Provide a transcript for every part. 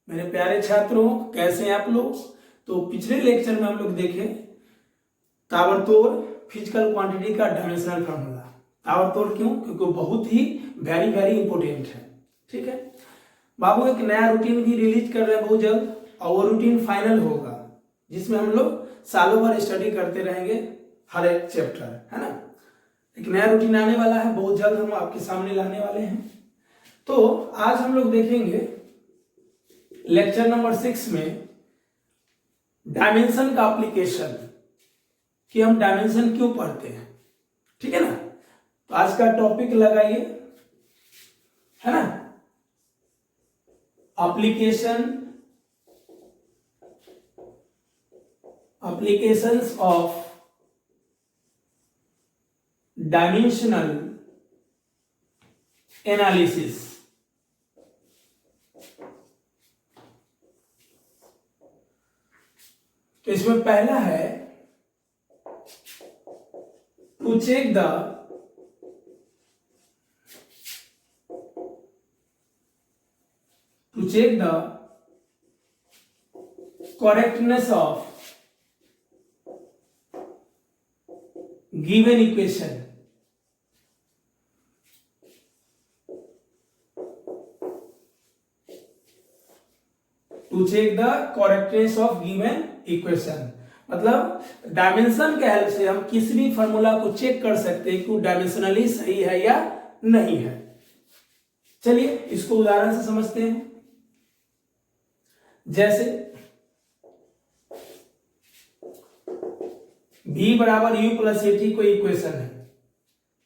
मेरे प्यारे छात्रों, कैसे हैं आप लोग। तो पिछले लेक्चर में हम लोग देखे ताबड़तोड़ फिजिकल क्वांटिटी का डायमेंशनल फार्मूला। ताबड़तोड़ क्यों? क्योंकि वो बहुत ही वेरी वेरी इंपॉर्टेंट है। ठीक है बाबू, एक नया रूटीन भी रिलीज कर रहे हैं बहुत जल्द, और वो रूटीन फाइनल होगा जिसमें हम लोग सालों भर स्टडी करते रहेंगे हर एक चैप्टर, है ना। एक नया रूटीन आने वाला है, बहुत जल्द हम आपके सामने लाने वाले हैं। तो आज हम लोग देखेंगे लेक्चर नंबर 6 में डायमेंशन का एप्लीकेशन, कि हम डायमेंशन क्यों पढ़ते हैं। ठीक है ना। तो आज का टॉपिक लगाइए, है ना, applications of dimensional analysis। तो इसमें पहला है to check the correctness of given equation। To check the correctness of given equation, मतलब डायमेंशन के हेल्प से हम किसी भी फॉर्मूला को चेक कर सकते हैं कि वो डायमेंशनली सही है या नहीं है। चलिए इसको उदाहरण से समझते हैं। जैसे v बराबर u प्लस ए टी कोई इक्वेशन है,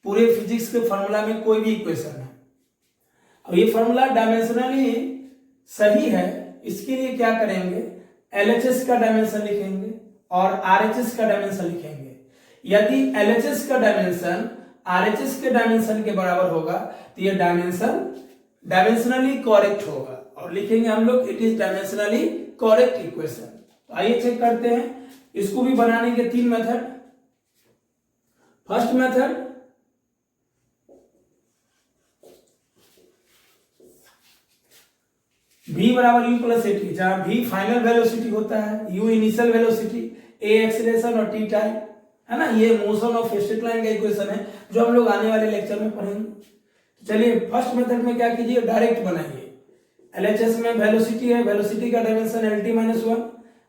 पूरे फिजिक्स के फॉर्मूला में कोई भी इक्वेशन है। अब ये फॉर्मूला डायमेंशनली सही है, इसके लिए क्या करेंगे, LHS का डायमेंशन लिखेंगे और RHS का डायमेंशन लिखेंगे। यदि LHS का डायमेंशन RHS के डायमेंशन के बराबर होगा तो ये डायमेंशनली करेक्ट होगा, और लिखेंगे हम लोग it is dimensionally correct equation. तो आइए चेक करते हैं। इसको भी बनाने के 3 मेथड। फर्स्ट मेथड, v बराबर u प्लस ए टी, जहां v फाइनल वेलोसिटी होता है, u initial velocity, a acceleration और t टाइम, है ना। ये मोशन ऑफ स्ट्रेट लाइन का इक्वेशन है जो हम लोग आने वाले लेक्चर में पढ़ेंगे। चलिए फर्स्ट मेथड में क्या कीजिए, डायरेक्ट बनाइए। LHS में वेलोसिटी है, वेलोसिटी का डायमेंशन LT-1,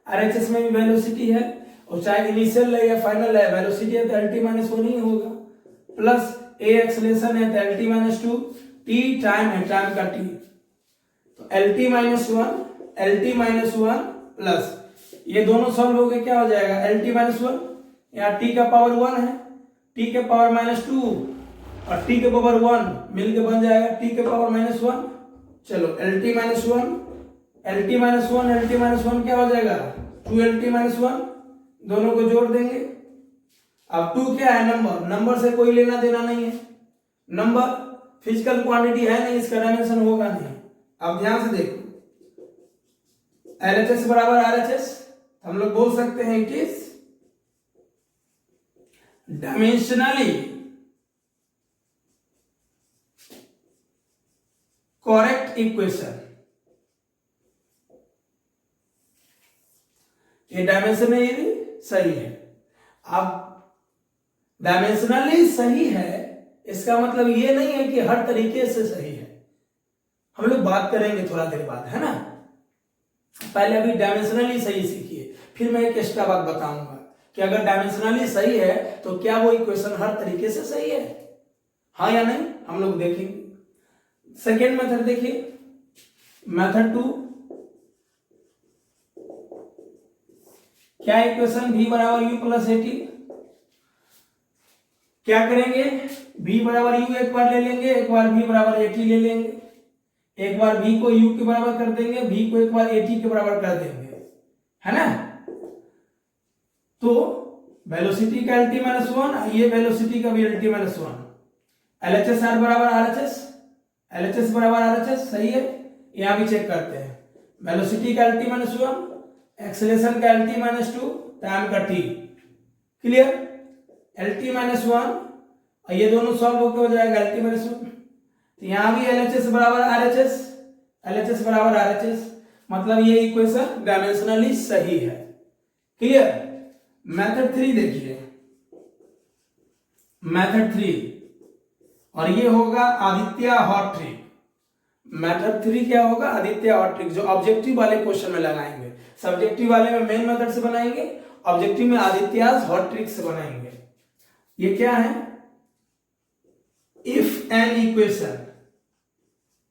RHS में भी वेलोसिटी है, और चाहे इनिशियल है या फाइनल है, वेलोसिटी है तो LT-1 ही होगा, प्लस a एक्सीलरेशन है तो LT-2, t टाइम है, टाइम का t, तो LT-1 प्लस ये दोनों सॉल्व हो गए, क्या हो जाएगा, LT-1, यहाँ t का पावर 1 है, t के पावर -2 और t के पावर 1 मिलके बन जाएगा t के पावर -1। चलो LT-1 क्या हो जाएगा, 2LT-1, दोनों को जोड़ देंगे। अब 2 क्या है, नंबर से कोई लेना देना नहीं है, नंबर फिजिकल क्वांटिटी है नहीं, इसका डायमेंशन होगा नहीं। अब ध्यान से देखो, LHS बराबर RHS, हम लोग बोल सकते हैं it is dimensionally correct equation. ये डायमेंशनली सही है। अब डायमेंशनली सही है इसका मतलब ये नहीं है कि हर तरीके से सही है, हम लोग बात करेंगे थोड़ा देर बाद, है ना। पहले अभी डायमेंशनली सही सीखिए, फिर मैं एक एक्स्ट्रा बात बताऊंगा कि अगर डायमेंशनली सही है तो क्या वो इक्वेशन हर तरीके से सही है, हाँ या नहीं, हम लोग देखेंगे। सेकेंड मेथड देखिए, मेथड 2, क्या इक्वेशन v बराबर u प्लस ए टी, क्या करेंगे, v बराबर u एक बार ले लेंगे, एक बार v बराबर ए टी ले लेंगे, एक बार v को u के बराबर कर देंगे, v को एक बार ए टी के बराबर कर देंगे, है ना। तो वेलोसिटी का LT-1, ये वेलोसिटी का भी LT-1, LHS बराबर RHS सही है। यहां भी चेक करते हैं, वेलोसिटी का LT-1, एक्सेलरेशन का LT-2, टाइम का t, क्लियर। LT-1 और ये दोनों सॉल्व होकर हो जाएगा LT-1, तो यहां भी LHS बराबर RHS, मतलब ये इक्वेशन डायमेंशनली सही है। क्लियर। मेथड 3 देखिए, मेथड 3, और ये होगा आदित्य हॉट ट्रिक। मेथड 3 क्या होगा? आदित्य हॉट ट्रिक, जो ऑब्जेक्टिव वाले क्वेश्चन में लगाएंगे। सब्जेक्टिव वाले में मेन मेथड से बनाएंगे, ऑब्जेक्टिव में आदित्याज हॉट ट्रिक से बनाएंगे। ये क्या है? इफ एन इक्वेशन,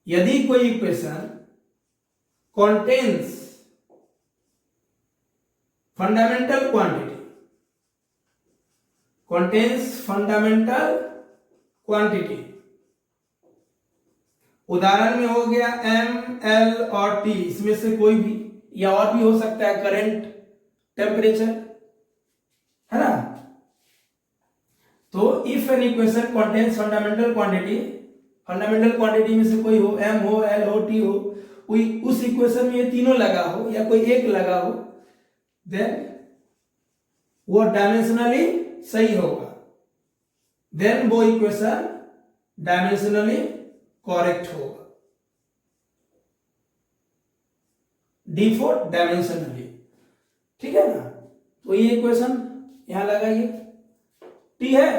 यदि कोई equation contains fundamental quantity, contains fundamental quantity, उदाहरण में हो गया m, l और t, इसमें से कोई भी, या और भी हो सकता है, करंट, टेम्परेचर, है ना। तो if an equation contains fundamental quantity, fundamental quantity में से कोई हो, m हो, l हो, t हो, उस इक्वेशन में ये तीनों लगा हो या कोई एक लगा हो, देन वो डायमेंशनली सही होगा, देन वो इक्वेशन डायमेंशनली करेक्ट होगा। डी फॉर डायमेंशनली, ठीक है ना। तो ये इक्वेशन यहां लगाइए, टी है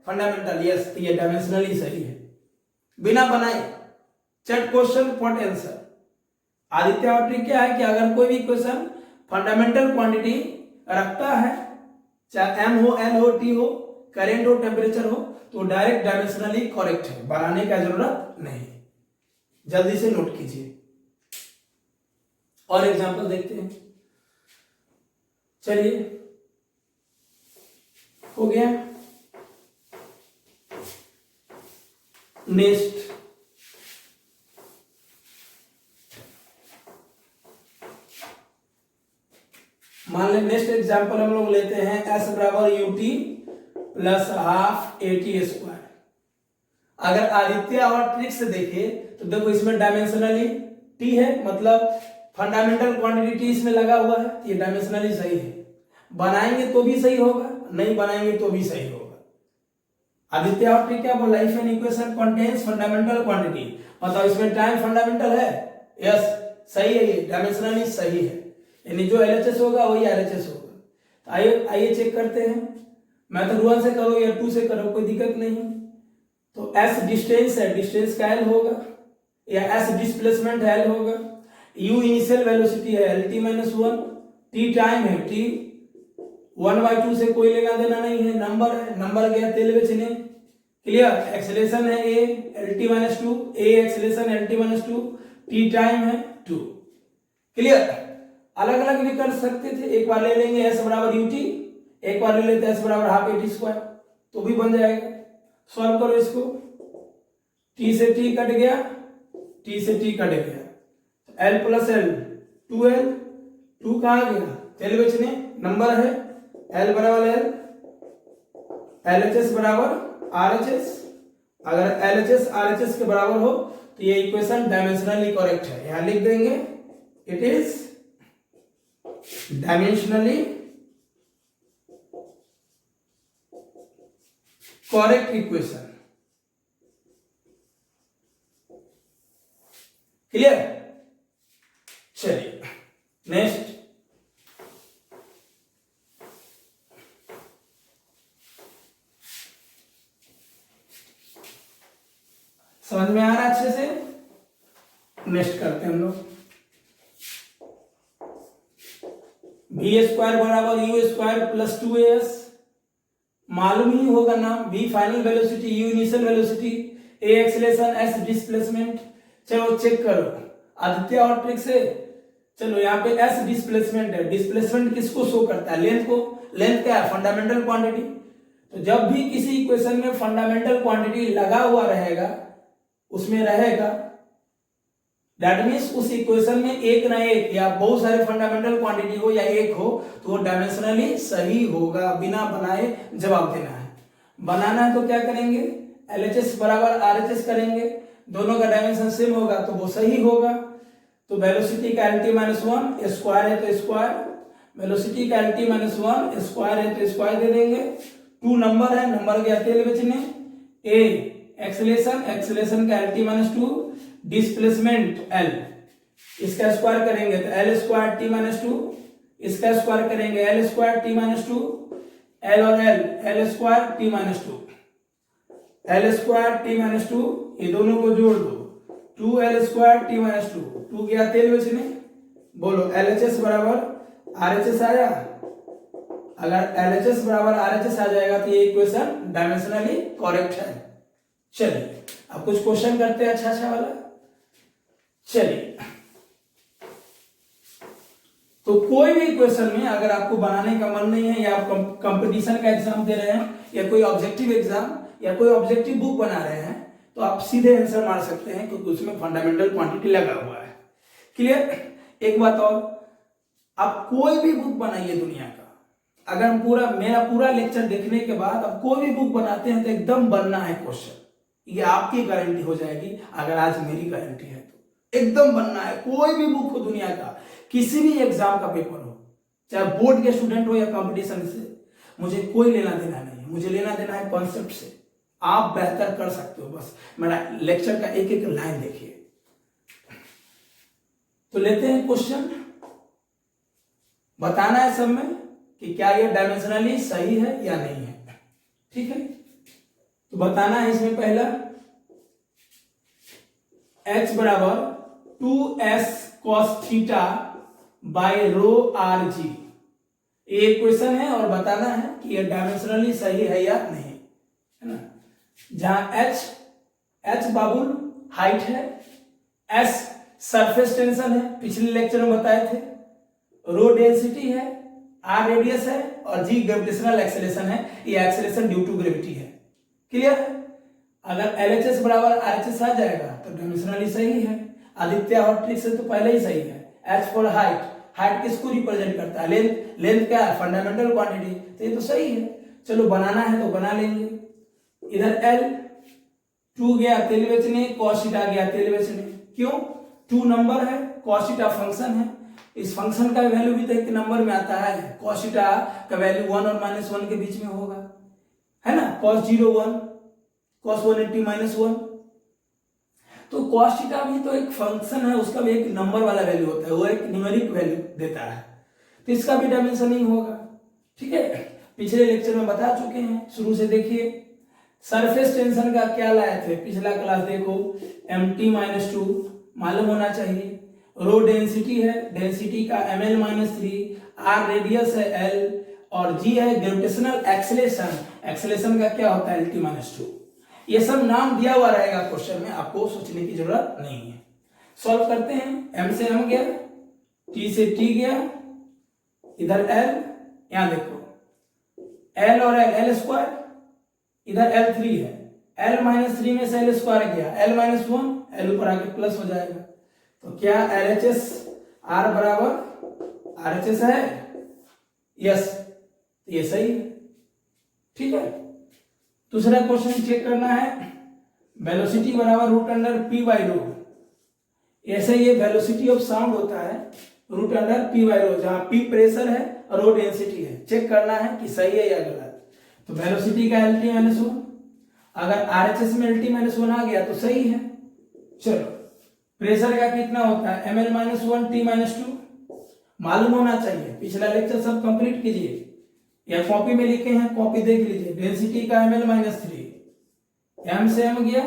फंडामेंटल, यस, तो ये डायमेंशनली सही है, बिना बनाए। चट question pot answer. Aditya hot trick क्या है कि अगर कोई भी क्वेश्चन फंडामेंटल क्वांटिटी रखता है, चाहे एम हो, एल हो, टी हो, करंट हो, टेम्परेचर हो, तो डायरेक्ट डायमेंशनली करेक्ट है, बनाने का जरूरत नहीं। जल्दी से नोट कीजिए। और एग्जांपल देखते हैं। चलिए, हो गया। नेक्स्ट, मान लें नेक्स्ट एग्जांपल हम लोग लेते हैं, s बराबर ut plus half at square. अगर आदित्य और ट्रिक से देखे तो देखो इसमें डायमेंशनली t है, मतलब फंडामेंटल क्वांटिटी t इसमें लगा हुआ है, ये डायमेंशनली सही है। बनाएंगे तो भी सही होगा, नहीं बनाएंगे तो भी सही होगा। आदित्य और ट्रिक क्या बोला? If an equation contains fundamental quantity, मतलब इसमें टाइम फंडामेंटल है, यस, सही है, ये डायमेंशनली सही है, यानी जो एलएचएस होगा वही आरएचएस होगा। आइए चेक करते हैं। मेथड 1 से करो या 2 से करो, कोई दिक्कत नहीं। तो एस डिस्टेंस है, डिस्टेंस का एल होगा, या एस डिस्प्लेसमेंट है, एल होगा। यू इनिशियल वेलोसिटी है, L T minus 1, T time है, टी 1/2 से कोई लेना देना नहीं है, नंबर है, नंबर गया तेल बेचने। क्लियर। एक्सेलेरेशन है A, L T minus 2, A acceleration L T minus 2, T time है 2। क्लियर। अलग अलग भी कर सकते थे, एक बार ले लेंगे एस बराबर यूटी, एक बार ले लेते हैं एस बराबर हाफ एटी स्क्वायर, तो भी बन जाएगा। सॉल्व करो इसको, टी से टी कट गया, टी से टी कट गया, एल प्लस एल 2l, 2 कहाँ गया? तेल बेचने, नंबर है, एल बराबर एल, एलएचएस बराबर आरएचएस। अगर एलएचएस आरएचएस के बराबर हो तो ये इक्वेशन डायमेंशनली करेक्ट है, यहां लिख देंगे it is dimensionally correct equation। Clear. चलिए नेक्स्ट, समझ में आ रहा है अच्छे से? नेक्स्ट करते हैं हम लोग। बी स्क्वायर बराबर यू स्क्वायर प्लस 2as, मालूम ही होगा ना, v final velocity, u initial velocity, a acceleration, s displacement. चलो चेक करो आदित्य और ट्रिक से। चलो यहाँ पे एस डिस्प्लेसमेंट है, डिस्प्लेसमेंट किसको शो करता है? लेंथ को। लेंथ क्या है? Fundamental quantity. तो जब भी किसी इक्वेशन में फंडामेंटल क्वांटिटी लगा हुआ रहेगा, उसमें रहेगा, दैट मीन्स उस इक्वेशन में एक ना एक या बहुत सारे फंडामेंटल क्वांटिटी हो या एक हो, तो वो डायमेंशनली सही होगा, बिना बनाए जवाब देना है। बनाना है तो क्या करेंगे? एलएचएस बराबर आरएचएस करेंगे, दोनों का डायमेंशन सेम होगा तो वो सही होगा। तो वेलोसिटी का एल टी माइनस 1 स्क्वायर है तो स्क्वायर, वेलोसिटी का एल टी माइनस 1 स्क्वायर है तो स्क्वायर दे देंगे। 2 नंबर है, नंबर गया तेल बेचने। ए एक्सेलरेशन, एक्सेलरेशन का L T minus 2, displacement L, इसका स्क्वायर करेंगे तो L square T minus two, इसका स्क्वायर करेंगे L square T minus two, L और L square T minus two, L square T minus two, ये दोनों को जोड़ दो, two L square T minus two, two गया तेल बचने, बोलो एल एच एस बराबर आर एच एस आया। अगर एल एच एस बराबर आर एच एस आ जाएगा तो ये इक्वेशन डायमेंशनली करेक्ट है। चलिए अब कुछ क्वेश्चन करते हैं अच्छा अच्छा वाला। चलिए तो कोई भी इक्वेशन में अगर आपको बनाने का मन नहीं है या आप कंपटीशन का एग्जाम दे रहे हैं या कोई ऑब्जेक्टिव एग्जाम या कोई ऑब्जेक्टिव बुक बना रहे हैं तो आप सीधे आंसर मार सकते हैं क्योंकि उसमें फंडामेंटल क्वांटिटी लगा हुआ है। क्लियर। एक बात और, आप कोई भी बुक बनाइए दुनिया का, अगर मेरा पूरा लेक्चर देखने के बाद आप कोई भी बुक बनाते हैं तो एकदम बनना है क्वेश्चन, ये आपकी गारंटी हो जाएगी। अगर आज मेरी गारंटी है तो एकदम बनना है। कोई भी बुक हो दुनिया का, किसी भी एग्जाम का पेपर हो, चाहे बोर्ड के स्टूडेंट हो या कंपटीशन से, मुझे कोई लेना देना नहीं है। मुझे लेना देना है कॉन्सेप्ट से। आप बेहतर कर सकते हो, बस मेरा लेक्चर का एक एक लाइन देखिए। तो लेते हैं क्वेश्चन, बताना है सब में कि क्या ये डायमेंशनली सही है या नहीं है। ठीक है, तो बताना है इसमें पहला h बराबर 2s cos theta by rho r g, ये इक्वेशन है और बताना है कि ये डायमेंशनली सही है या नहीं, है ना। जहां h बाबुल हाइट है, s सरफेस टेंशन है, पिछले लेक्चर में बताए थे, रो डेंसिटी है, r रेडियस है और g ग्रेविटेशनल एक्सेलेरेशन है। ये एक्सेलेरेशन ड्यू टू ग्रेविटी है। क्लियर है। अगर LHS बराबर RHS आ जाएगा तो डायमेंशनली सही है। आदित्य और ट्रिक से तो पहले ही सही है। H फॉर हाइट, हाइट किसको रिप्रेजेंट करता है? लेंथ, लेंथ क्या है? फंडामेंटल क्वांटिटी, तो ये तो सही है। चलो बनाना है तो बना लेंगे। इधर L 2 गया तेल बेचने, cos थीटा गया तेल बेचने। क्यों? 2 नंबर है, cos थीटा फंक्शन है, इस फंक्शन का वैल्यू भी तो एक नंबर में आता है। cos थीटा का वैल्यू 1 और -1 के बीच में होगा, है ना। cos 0 1, cos 180 -1, तो cos थीटा भी तो एक फंक्शन है, उसका भी एक नंबर वाला वैल्यू होता है, वो एक न्यूमेरिक वैल्यू देता है, तो इसका भी डायमेंशनिंग होगा। ठीक है, पिछले लेक्चर में बता चुके हैं, शुरू से देखिए। सरफेस टेंशन का क्या लाए थे पिछला क्लास, देखो mt-2 मालूम होना चाहिए। रो डेंसिटी है, डेंसिटी का ml-3, r रेडियस है l और g है ग्रेविटेशनल एक्सेलेरेशन, एक्सेलेरेशन का क्या होता है lt-2। ये सब नाम दिया हुआ रहेगा क्वेश्चन में, आपको सोचने की जरूरत नहीं है। सॉल्व करते हैं। m से m गया, t से t गया, इधर l, यहां देखो l और l स्क्वायर, इधर L3 है, L-3 में से L स्क्वायर गया, L-1, L ऊपर आके प्लस हो जाएगा, तो क्या LHS R बराबर RHS है? यस, ये सही है। ठीक है, दूसरा क्वेश्चन चेक करना है। वेलोसिटी बराबर root under P by rho, ऐसे ये वेलोसिटी ऑफ साउंड होता है root under P by rho, जहां P प्रेशर है और रो डेंसिटी है। चेक करना है कि सही है या गलत। तो वेलोसिटी का LT-1, अगर RHS में LT-1 आ गया तो सही है। चलो, प्रेशर का कितना होता है? ml-1 T-2, मालूम होना चाहिए। पिछला लेक्चर सब कंप्लीट कीजिए या कॉपी में लिखे हैं, कॉपी देख लीजिए। डेंसिटी का ml-3, m से m गया,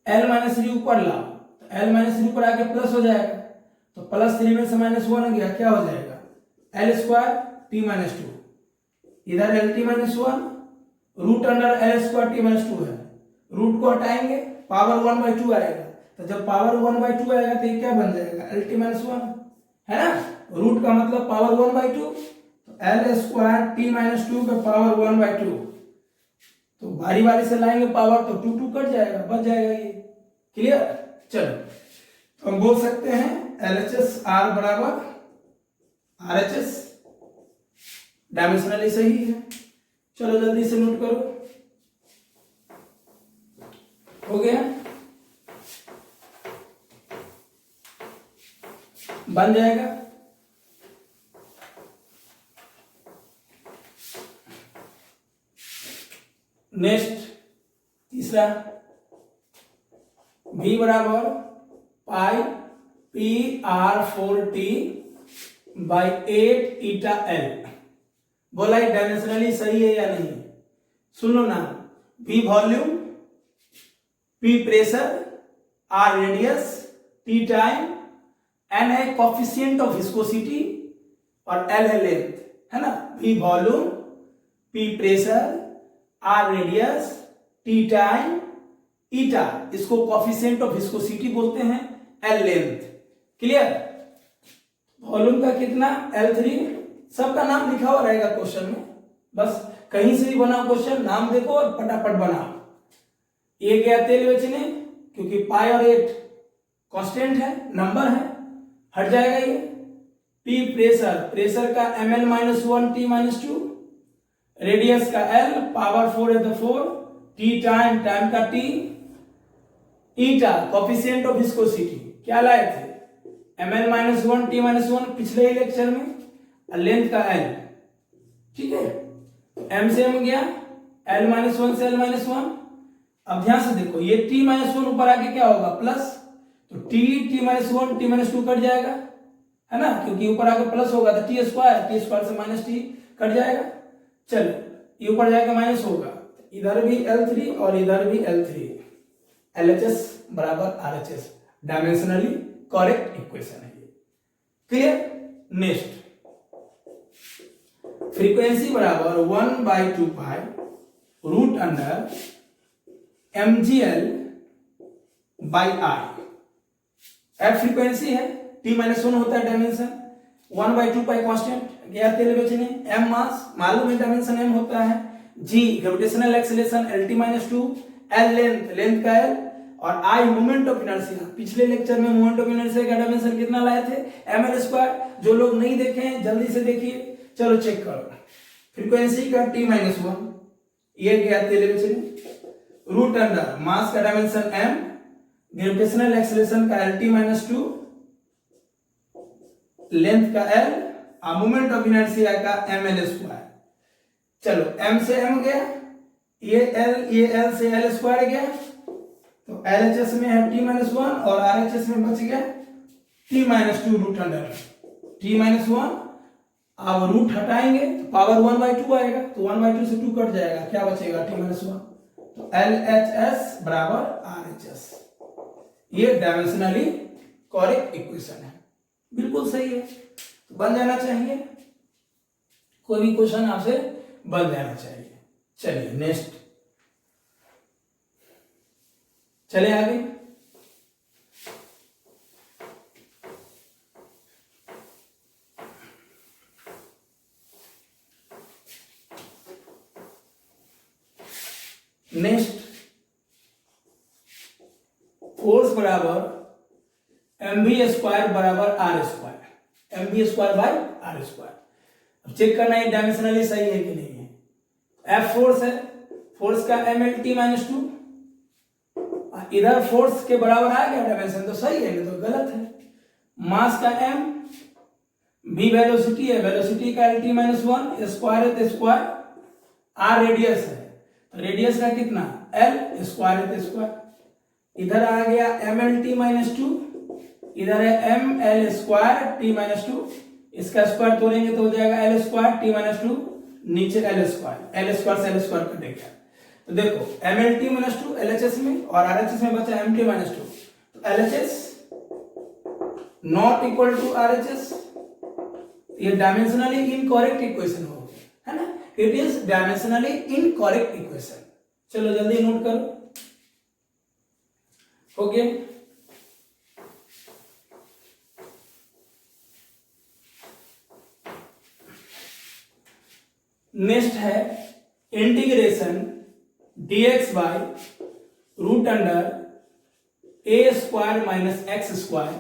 l-3 ऊपर लाओ, l-3 ऊपर आके प्लस हो जाएगा, तो +3 में से -1 गया, क्या हो जाएगा? l स्क्वायर T-2, इधर LT-1 root under L square T-2 है, रूट को हटाएंगे पावर 1/2 आएगा, तो जब पावर 1/2 आएगा तो ये क्या बन जाएगा? LT-1, है ना। रूट का मतलब पावर 1/2, तो L स्क्वायर T-2 का पावर 1/2, तो बारी बारी से लाएंगे पावर तो 2 कट जाएगा, बच जाएगा ये। क्लियर। चलो, तो हम बोल सकते हैं LHS R बराबर RHS, डायमेंशनली सही है। चलो जल्दी से नोट करो, हो गया, बन जाएगा। नेक्स्ट तीसरा, V बराबर पाई PR4T बाई 8 ईटा L। बोला ये डायमेंशनली सही है या नहीं? सुन लो ना, V volume, P pressure, R radius, T time, N है कोफिशिएंट ऑफ विस्कोसिटी और L है लेंथ, है ना। V volume, P pressure, R radius, T time, eta इसको कोफिशिएंट ऑफ विस्कोसिटी बोलते हैं, L लेंथ। क्लियर? वॉल्यूम का कितना? L3। सबका नाम लिखा हुआ रहेगा क्वेश्चन में, बस कहीं से भी बनाओ क्वेश्चन, नाम देखो और फटाफट बनाओ। ये गया तेल बेचने, क्योंकि पाई और 8 कांस्टेंट है, नंबर है, हट जाएगा ये। P प्रेशर, प्रेशर का ml-1 T-2, रेडियस का L, पावर 4 है तो 4, T टाइम, टाइम का T, eta coefficient of viscosity क्या लाए थे? ml-1 T-1 पिछले ही लेक्चर में, और लेंथ का L। ठीक है, m से m गया, l-1 से l-1। अब ध्यान से देखो, ये T-1 ऊपर आके क्या होगा? प्लस, तो T-1 T-2 कट जाएगा, है ना, क्योंकि ऊपर आके प्लस होगा तो T स्क्वायर से माइनस T कट जाएगा। चलो ये ऊपर जाके माइनस होगा, इधर भी L3 और इधर भी L3, LHS बराबर RHS, डायमेंशनली करेक्ट इक्वेशन है ये। क्लियर? नेक्स्ट, फ्रीक्वेंसी बराबर 1/2 pi root under mgl by r। F frequency है, T-1 होता है डायमेंशन, 1/2 पाई कांस्टेंट गया तेल बेचने, m मास मालूम है डायमेंशन m होता है, g gravitational acceleration LT-2, l length का l, और I मोमेंट ऑफ इनर्शिया। पिछले लेक्चर में मोमेंट ऑफ इनर्शिया का डायमेंशन कितना लाए थे? ml²। जो लोग नहीं देखे हैं जल्दी से देखिए, चलो चेक करो। फ्रीक्वेंसी का T-1 ये गया तेल बेचने, रूट अंडर मास का डायमेंशन m, ग्रेविटेशनल एक्सेलरेशन का LT-2, लेंथ का l, और मोमेंट ऑफ इनर्शिया का ml²। चलो m से m गया, ये l से l² गया, तो LHS में है T-1 और RHS में बच गया T-2 रूट अंडर T-1। अब रूट हटाएंगे तो पावर 1/2 आएगा, तो 1/2 से 2 कट जाएगा, क्या बचेगा? T-1, तो LHS बराबर RHS। ये डायमेंशनली करेक्ट इक्वेशन है, बिल्कुल सही है, तो बन जाना चाहिए, कोई भी क्वेश्चन आपसे बन जाना चाहिए। चलिए नेक्स्ट, चले आगे। नेक्स्ट, फोर्स बराबर mv² बराबर r², mv² बाई r²। अब चेक करना है डायमेंशनली सही है कि नहीं है। F फोर्स है, फोर्स का mlt-2, इधर फोर्स के बराबर आ गया डायमेंशन, तो सही है, नहीं तो गलत है। मास का m, v वेलोसिटी है, वेलोसिटी का LT-1, स्क्वायर है तो स्क्वायर, r रेडियस है, तो रेडियस का कितना? l, स्क्वायर है तो स्क्वायर। इधर आ गया mlt-2, इधर है ml² T-2, इसका स्क्वायर तोड़ेंगे तो हो जाएगा l² T-2, नीचे l² से l² कटेगा। तो देखो mlt-2 LHS में और RHS में बचा mt-2, तो LHS not equal to RHS, ये डायमेंशनली इनकरेक्ट इक्वेशन हो गया, है ना, it is dimensionally incorrect equation. चलो जल्दी नोट करो, हो गया। नेक्स्ट है integration dx by root under a² - x²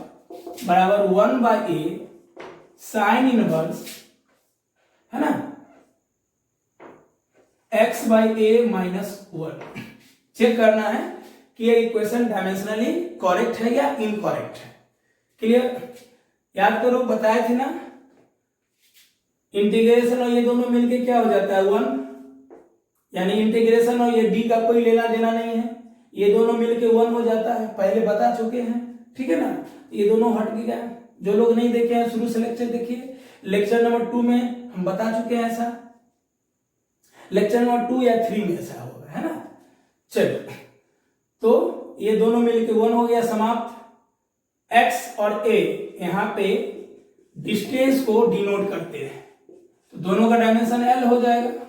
बराबर 1/a साइन इनवर्स, है ना, x/a - 1। चेक करना है कि ये इक्वेशन डायमेंशनली करेक्ट है या इनकरेक्ट है। क्लियर? याद करो, बताए थे ना, इंटीग्रेशन और ये दोनों मिलके क्या हो जाता है? 1, यानी इंटीग्रेशन और ये d का कोई लेना देना नहीं है, ये दोनों मिलके 1 हो जाता है, पहले बता चुके हैं। ठीक है ना, ये दोनों हट गया। जो लोग नहीं देखे हैं शुरू से लेक्चर देखिए, लेक्चर नंबर 2 में हम बता चुके हैं ऐसा, लेक्चर नंबर 2 या 3 में ऐसा होगा, है ना। चलो, तो ये दोनों मिलके 1 हो गया समाप्त। x और a यहाँ पे डिस्टेंस को डिनोट करते हैं, तो दोनों का डायमेंशन l हो जाएगा।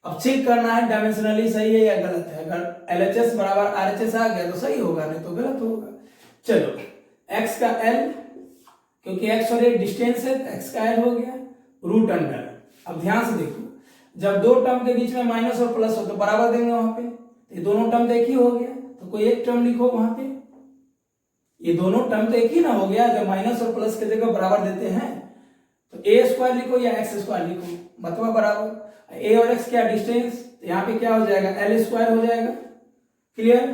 अब चेक करना है डायमेंशनली सही है या गलत है। अगर LHS बराबर RHS आ गया तो सही होगा, नहीं तो गलत होगा। चलो, x का l, क्योंकि x और a डिस्टेंस है तो x का l हो गया रूट अंडर। अब ध्यान से देखो, जब दो टर्म के बीच में माइनस और प्लस हो तो बराबर देंगे वहां पे, ये दोनों टर्म तो एक ही हो गया, तो कोई एक टर्म लिखो वहां पे। ये दोनों टर्म तो एक ही ना हो गया, जब माइनस और प्लस की जगह बराबर देते हैं तो a स्क्वायर लिखो या x स्क्वायर लिखो, मतलब बराबर। a और x क्या डिस्टेंस, यहाँ पे क्या हो जाएगा l स्क्वायर हो जाएगा। क्लियर,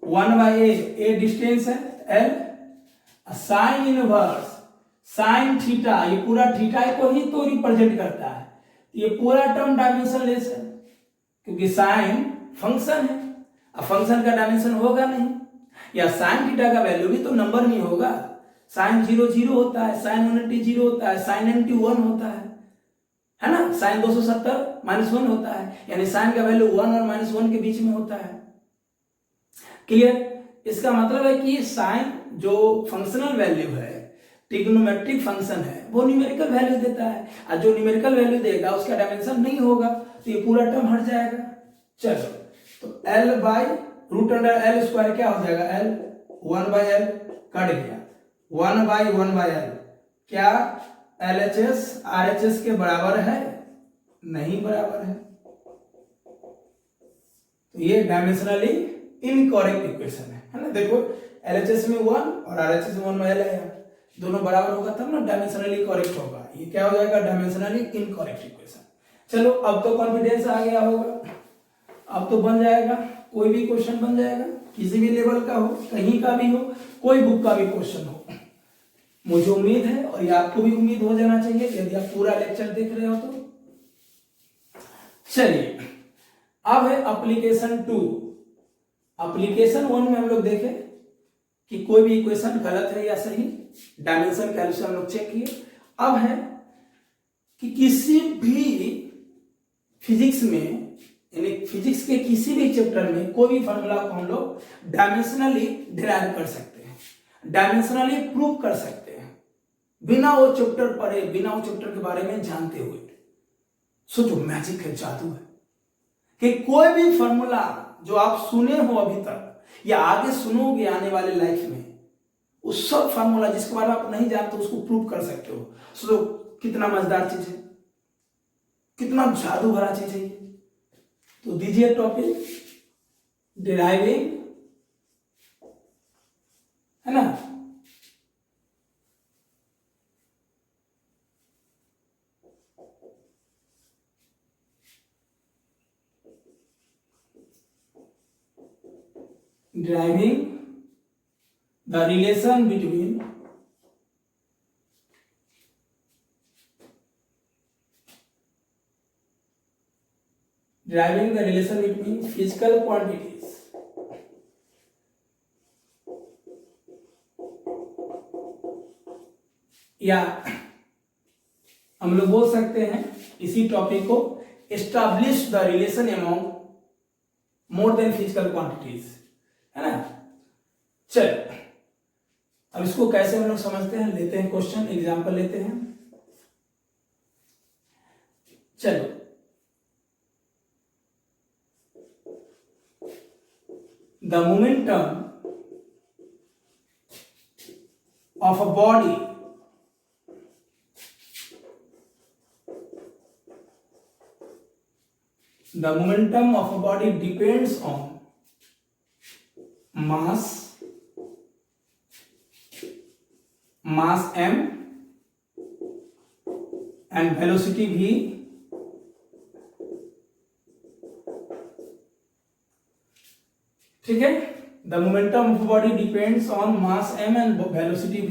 1/a, a डिस्टेंस है l, sine inverse sine theta, ये पूरा थीटा को ही तो रिप्रेजेंट करता है, ये पूरा टर्म डायमेंशनलेस है क्योंकि साइन फंक्शन है। अब फंक्शन का डायमेंशन होगा नहीं, या साइन थीटा का वैल्यू भी तो नंबर में होगा। साइन 0 0 होता है, साइन 180 0 होता है, साइन 90 1 होता है ना। साइन 270 -1 होता है, यानी साइन का वैल्यू 1 और -1 के बीच में होता है। क्लियर, इसका मतलब है कि साइन जो फंक्शनल वैल्यू है, ट्रिग्नोमेट्रिक फंक्शन है, वो न्यूमेरिकल वैल्यू देता है, और जो न्यूमेरिकल वैल्यू देगा उसका डायमेंशन नहीं होगा, तो ये पूरा टर्म हट जाएगा। चलो, तो l by root under l square क्या हो जाएगा, l 1/l कट गया, 1/1/l क्या LHS RHS के बराबर है, नहीं बराबर है, तो ये डायमेंशनली इनकरेक्ट इक्वेशन है ना। देखो LHS में 1 और RHS में 1/l है, दोनों बराबर होगा तब ना डायमेंशनली करेक्ट होगा। ये क्या हो जाएगा, डायमेंशनली इनकरेक्ट इक्वेशन। चलो, अब तो कॉन्फिडेंस आ गया होगा, अब तो बन जाएगा, कोई भी क्वेश्चन बन जाएगा, किसी भी लेवल का हो, कहीं का भी हो, कोई बुक का भी क्वेश्चन हो। मुझे उम्मीद है और ये आपको भी उम्मीद हो जाना चाहिए यदि आप पूरा लेक्चर देख रहे हो तो। चलिए, अब है एप्लीकेशन 2। एप्लीकेशन 1 में हम लोग देखें कि कोई भी इक्वेशन गलत है या सही, डायमेंशन कैलकुलेशन हम लोग चेक किए। अब है कि किसी भी फिजिक्स में, यानी फिजिक्स के किसी भी चैप्टर में कोई भी फॉर्मूला को हम लोग डायमेंशनली डिराइव कर सकते हैं, डायमेंशनली प्रूव कर सकते हैं, बिना वो चैप्टर पढ़े, बिना वो चैप्टर के बारे में जानते हुए। सोचो, मैजिक है, जादू है कि कोई भी फॉर्मूला जो आप सुने हो अभी तक या आगे सुनोगे आने वाले लाइफ में, उस सब फॉर्मूला जिसके बारे में आप नहीं जानते उसको प्रूव कर सकते हो। सोचो कितना मजेदार चीज है, कितना जादू भरा चीज है। तो दीजिए टॉपिक डिराइविंग, है ना। deriving the relation between physical quantities या हम लोग बोल सकते हैं इसी टॉपिक को establish the relation among more than physical quantities, है ना। चल, अब इसको कैसे हम लोग समझते हैं, लेते हैं क्वेश्चन, एग्जांपल लेते हैं। चलो, the momentum of a body depends on mass m and velocity v। ठीक है, the momentum of body depends on mass m and velocity v।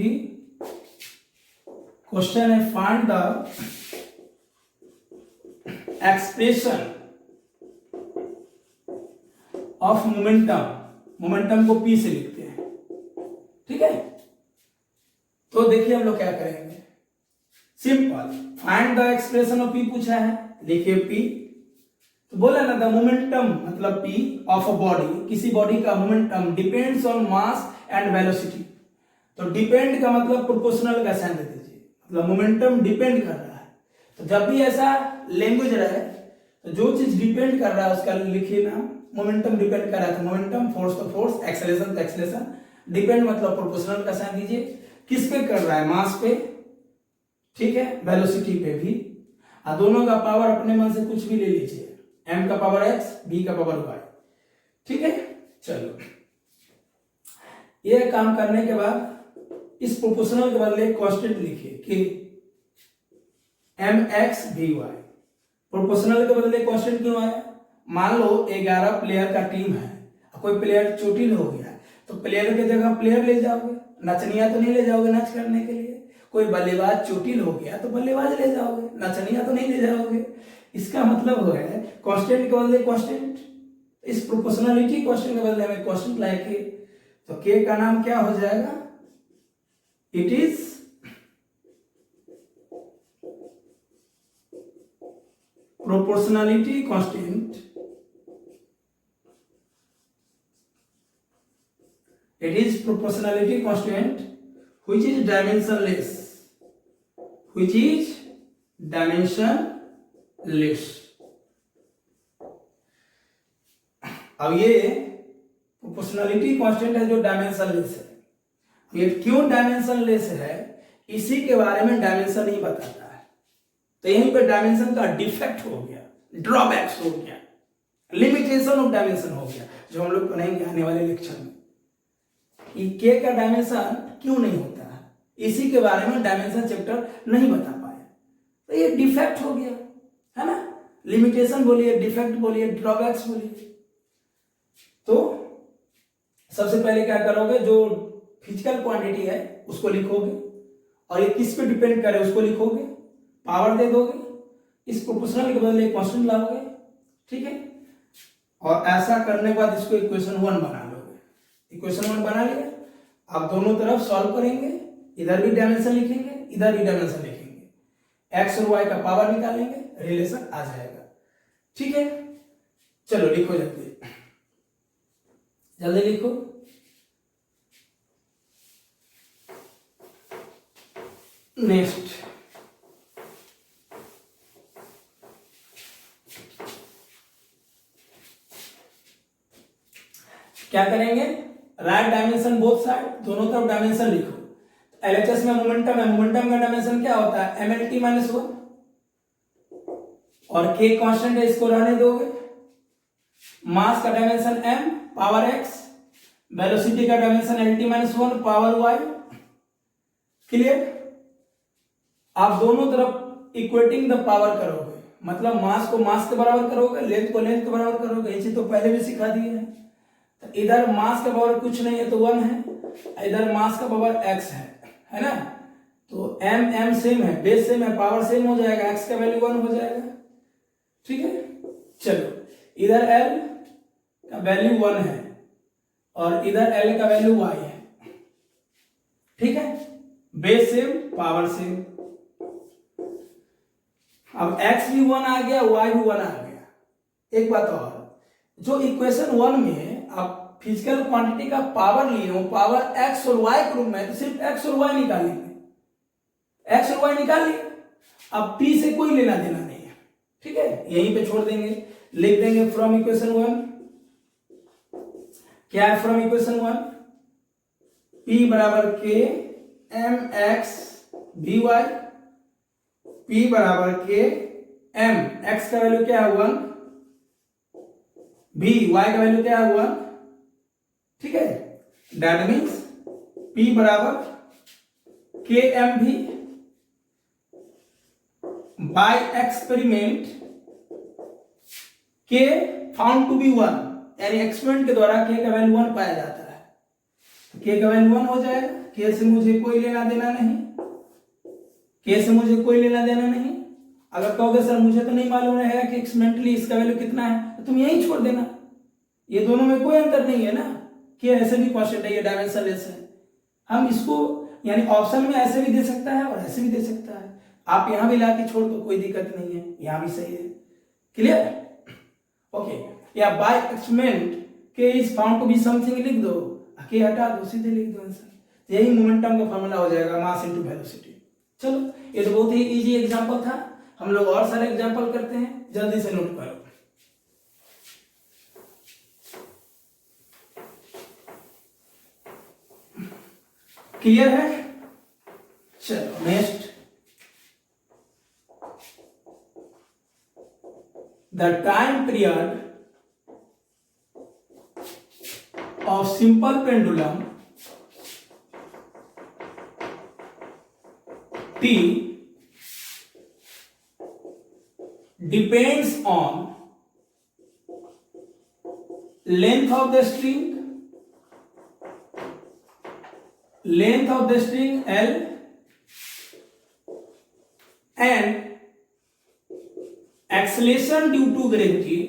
क्वेश्चन है, find the expression of momentum, momentum को p से लिखते हैं, ठीक है। तो देखिए हम लोग क्या करेंगे, simple, find the expression of P पूछा है, लिखिए पी। तो बोला ना द मोमेंटम मतलब पी ऑफ अ बॉडी, किसी बॉडी का momentum depends on mass and velocity. तो डिपेंड का मतलब प्रोपोर्शनल का साइन दे दीजिए, मतलब मोमेंटम डिपेंड कर रहा है। तो जब भी ऐसा लैंग्वेज रहे तो जो चीज डिपेंड कर रहा है उसका लिखिए ना, मोमेंटम डिपेंड कर रहा है तो मोमेंटम, फोर्स तो फोर्स, एक्सेलरेशन तो एक्सेलरेशन, डिपेंड मतलब प्रोपोर्शनल का साइन दीजिए। किस पे कर रहा है, मास पे, ठीक है, वेलोसिटी पे भी। और दोनों का पावर अपने मन से कुछ भी ले लीजिए, m का पावर x, b का पावर y, ठीक है। चलो ये काम करने के बाद इस प्रोपोर्शनल के बदले कांस्टेंट लिखिए कि mx by। प्रोपोर्शनल के बदले कांस्टेंट क्यों आया, मान लो 11 प्लेयर का टीम है, कोई प्लेयर चोटिल हो गया तो प्लेयर की जगह प्लेयर ले जाओगे, नचनिया तो नहीं ले जाओगे नाच करने के लिए। कोई बल्लेबाज चोटिल हो गया तो बल्लेबाज ले जाओगे, नचनिया तो नहीं ले जाओगे। इसका मतलब हो है कांस्टेंट के बदले कांस्टेंट, इस प्रोपोर्शनलिटी कांस्टेंट के बदले हमें कांस्टेंट लाएंगे तो के का नाम क्या हो जाएगा, it is proportionality constant, it is proportionality constant which is dimensionless, which is dimensionless। अब ये प्रोपोर्शनलिटी कांस्टेंट है जो डायमेंशनलेस है। ये क्यों डायमेंशनलेस है, इसी के बारे में डायमेंशन नहीं बताता है, तो यहीं पे डायमेंशन का डिफेक्ट हो गया, ड्रॉबैक्स हो गया, लिमिटेशन ऑफ डायमेंशन हो गया, जो हम लोग पढ़ेंगे आने वाले लेक्चर में। के का डायमेंशन क्यों नहीं होता है, इसी के बारे में डायमेंशन चैप्टर नहीं बता पाया, तो ये डिफेक्ट हो गया है ना। लिमिटेशन बोलिए, डिफेक्ट बोलिए, ड्रॉबैक्स बोलिए। तो सबसे पहले क्या करोगे, जो फिजिकल क्वांटिटी है उसको लिखोगे, और ये किस पे डिपेंड करे उसको लिखोगे, पावर दे दोगे, इस प्रोपोर्शनल के बदले कांस्टेंट लाओगे, ठीक है। और ऐसा करने के बाद इसको इक्वेशन 1 बना लोगे। इक्वेशन 1 बना लिया, आप दोनों तरफ सॉल्व करेंगे, इधर भी डायमेंशन लिखेंगे, इधर भी डायमेंशन लिखेंगे, एक्स और वाई का पावर निकालेंगे, रिलेशन आ जाएगा, ठीक है। चलो लिखो जल्दी जल्दी लिखो। नेक्स्ट क्या करेंगे, राइट डायमेंशन बोथ साइड, दोनों तरफ डायमेंशन लिखो। एलएचएस में मोमेंटम है, मोमेंटम का डायमेंशन क्या होता है, mlt - 1, और k कांस्टेंट है, इसको रहने दोगे। मास का dimension m, power x, velocity का dimension lt - 1, power y, clear. आप दोनों तरफ इक्वेटिंग द पावर करोगे, मतलब मास को मास के बराबर करोगे, लेंथ को लेंथ के बराबर करोगे, ये चीज तो पहले भी सिखा दिए हैं। तो इधर मास का पावर कुछ नहीं है तो 1 है, इधर मास का पावर x है ना। तो m सेम है, बेस सेम है, पावर सेम हो जाएगा, x का वैल्यू 1 हो जाएगा, ठीक है। चलो इधर l का वैल्यू 1 है और इधर l का वैल्यू y है, ठीक है। Base same, power same. अब x भी 1 आ गया, y भी 1 आ गया। एक बात और, जो इक्वेशन 1 में आप फिजिकल क्वांटिटी का पावर लिए हो, पावर x और y के रूप में, तो सिर्फ x और y निकालेंगे, x और y निकाल लिए। अब p से कोई लेना देना नहीं है, ठीक है, यहीं पे छोड़ देंगे, लिख देंगे फ्रॉम इक्वेशन 1। क्या है फ्रॉम इक्वेशन 1, p बराबर k mx by, p बराबर k m, x का वैल्यू क्या है 1, b y का वैल्यू क्या है 1, ठीक है। दैट मीन्स p बराबर k m भी by experiment k found to be 1, यानी एक्सपेरिमेंट के द्वारा k का वैल्यू 1 पाया जाता है, तो k का वैल्यू 1 हो जाएगा। k से मुझे कोई लेना देना नहीं, k से मुझे कोई लेना देना नहीं। अगर कहोगे सर मुझे तो नहीं मालूम रहेगा कि एक्सपेरिमेंटली इसका वैल्यू कितना है, तो तुम यही छोड़ देना, ये दोनों में कोई अंतर नहीं है ना, कि ऐसे भी कांस्टेंट है, ये डायमेंशनलेस है, हम इसको यानी ऑप्शन में ऐसे भी दे सकता है और ऐसे भी दे सकता है। आप यहां भी ला के छोड़ दो, कोई दिक्कत नहीं है, यहां भी सही है। क्लियर? ओके। या बाय एक्सपेरिमेंट के is found to be something लिख दो, के हटा दो, सीधे लिख दो आंसर। यही मोमेंटम का फॉर्मूला हो जाएगा, मास इनटू वेलोसिटी। चलो, ये तो बहुत ही इजी एग्जांपल था। हम लोग और सारे एग्जांपल करते हैं, जल्दी से नोट करो। क्लियर है? चलो next, the time period of simple pendulum T depends on length of the string L and acceleration due to gravity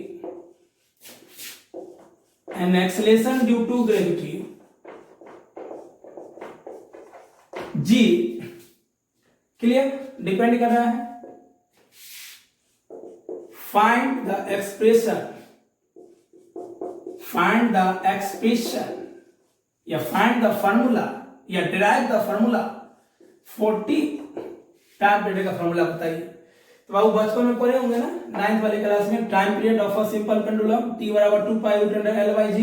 G। Clear? Depend कर रहा है। फाइंड द एक्सप्रेशन या फाइंड द फॉर्मूला या derive the formula 40 time period का formula बताइए। तो बाबू बचपन में पढ़े होंगे ना, 9th वाले क्लास में, time period of a simple pendulum T बराबर 2 pi root under L by G।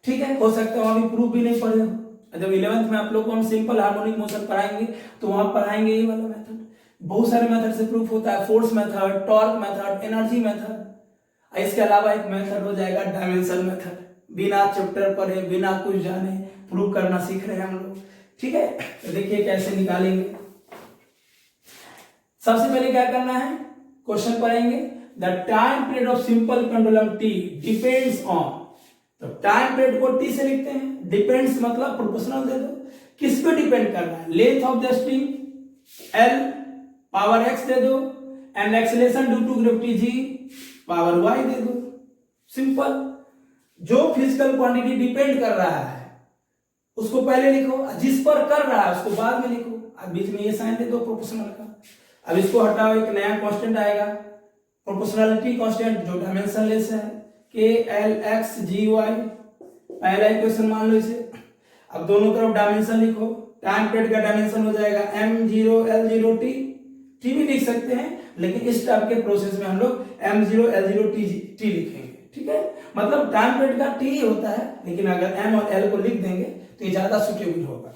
ठीक है, हो सकता है वहां भी प्रूफ भी नहीं पढ़े हो। जब 11th में आप लोग को हम सिंपल हार्मोनिक मोशन पढ़ाएंगे तो वहां पढ़ाएंगे ये वाला मेथड। बहुत सारे मेथड से प्रूफ होता है, force method, torque method, energy method. इसके अलावा एक मेथड हो जाएगा डायमेंशन मेथड। बिना चैप्टर पढ़े, बिना कुछ जाने प्रूफ करना सीख रहे हैं हम लोग। ठीक है, तो देखिए कैसे निकालेंगे। सबसे पहले क्या करना है, क्वेश्चन पढ़ेंगे। The time period of simple pendulum T depends on, तो टाइम पीरियड को T से लिखते हैं, डिपेंड्स मतलब प्रोपोर्शनल दे दो। किस पे डिपेंड कर रहा है? Length of the string L power x दे दो and acceleration due to gravity G power y दे दो। सिंपल। जो फिजिकल क्वांटिटी डिपेंड कर रहा है उसको पहले लिखो, जिस पर कर रहा है उसको बाद में लिखो। अब बीच में ये साइन दे दो प्रोपोर्शनल का। अब इसको हटाओ, एक नया कांस्टेंट आएगा, प्रोपोर्शनलिटी कांस्टेंट जो डायमेंशनलेस है, के एल एक्स जी वाई। पहला इक्वेशन मान लो इसे। अब दोनों तरफ डायमेंशन लिखो। टाइम पीरियड का डायमेंशन हो जाएगा m0 l0 t। टी भी लिख सकते हैं, लेकिन इस टाइप के प्रोसेस में हम लोग m0 l0 t लिखेंगे। ठीक है, मतलब टाइम पीरियड का t ही होता है, लेकिन अगर m और l को लिख देंगे तो ये ज्यादा सुटेबल होगा,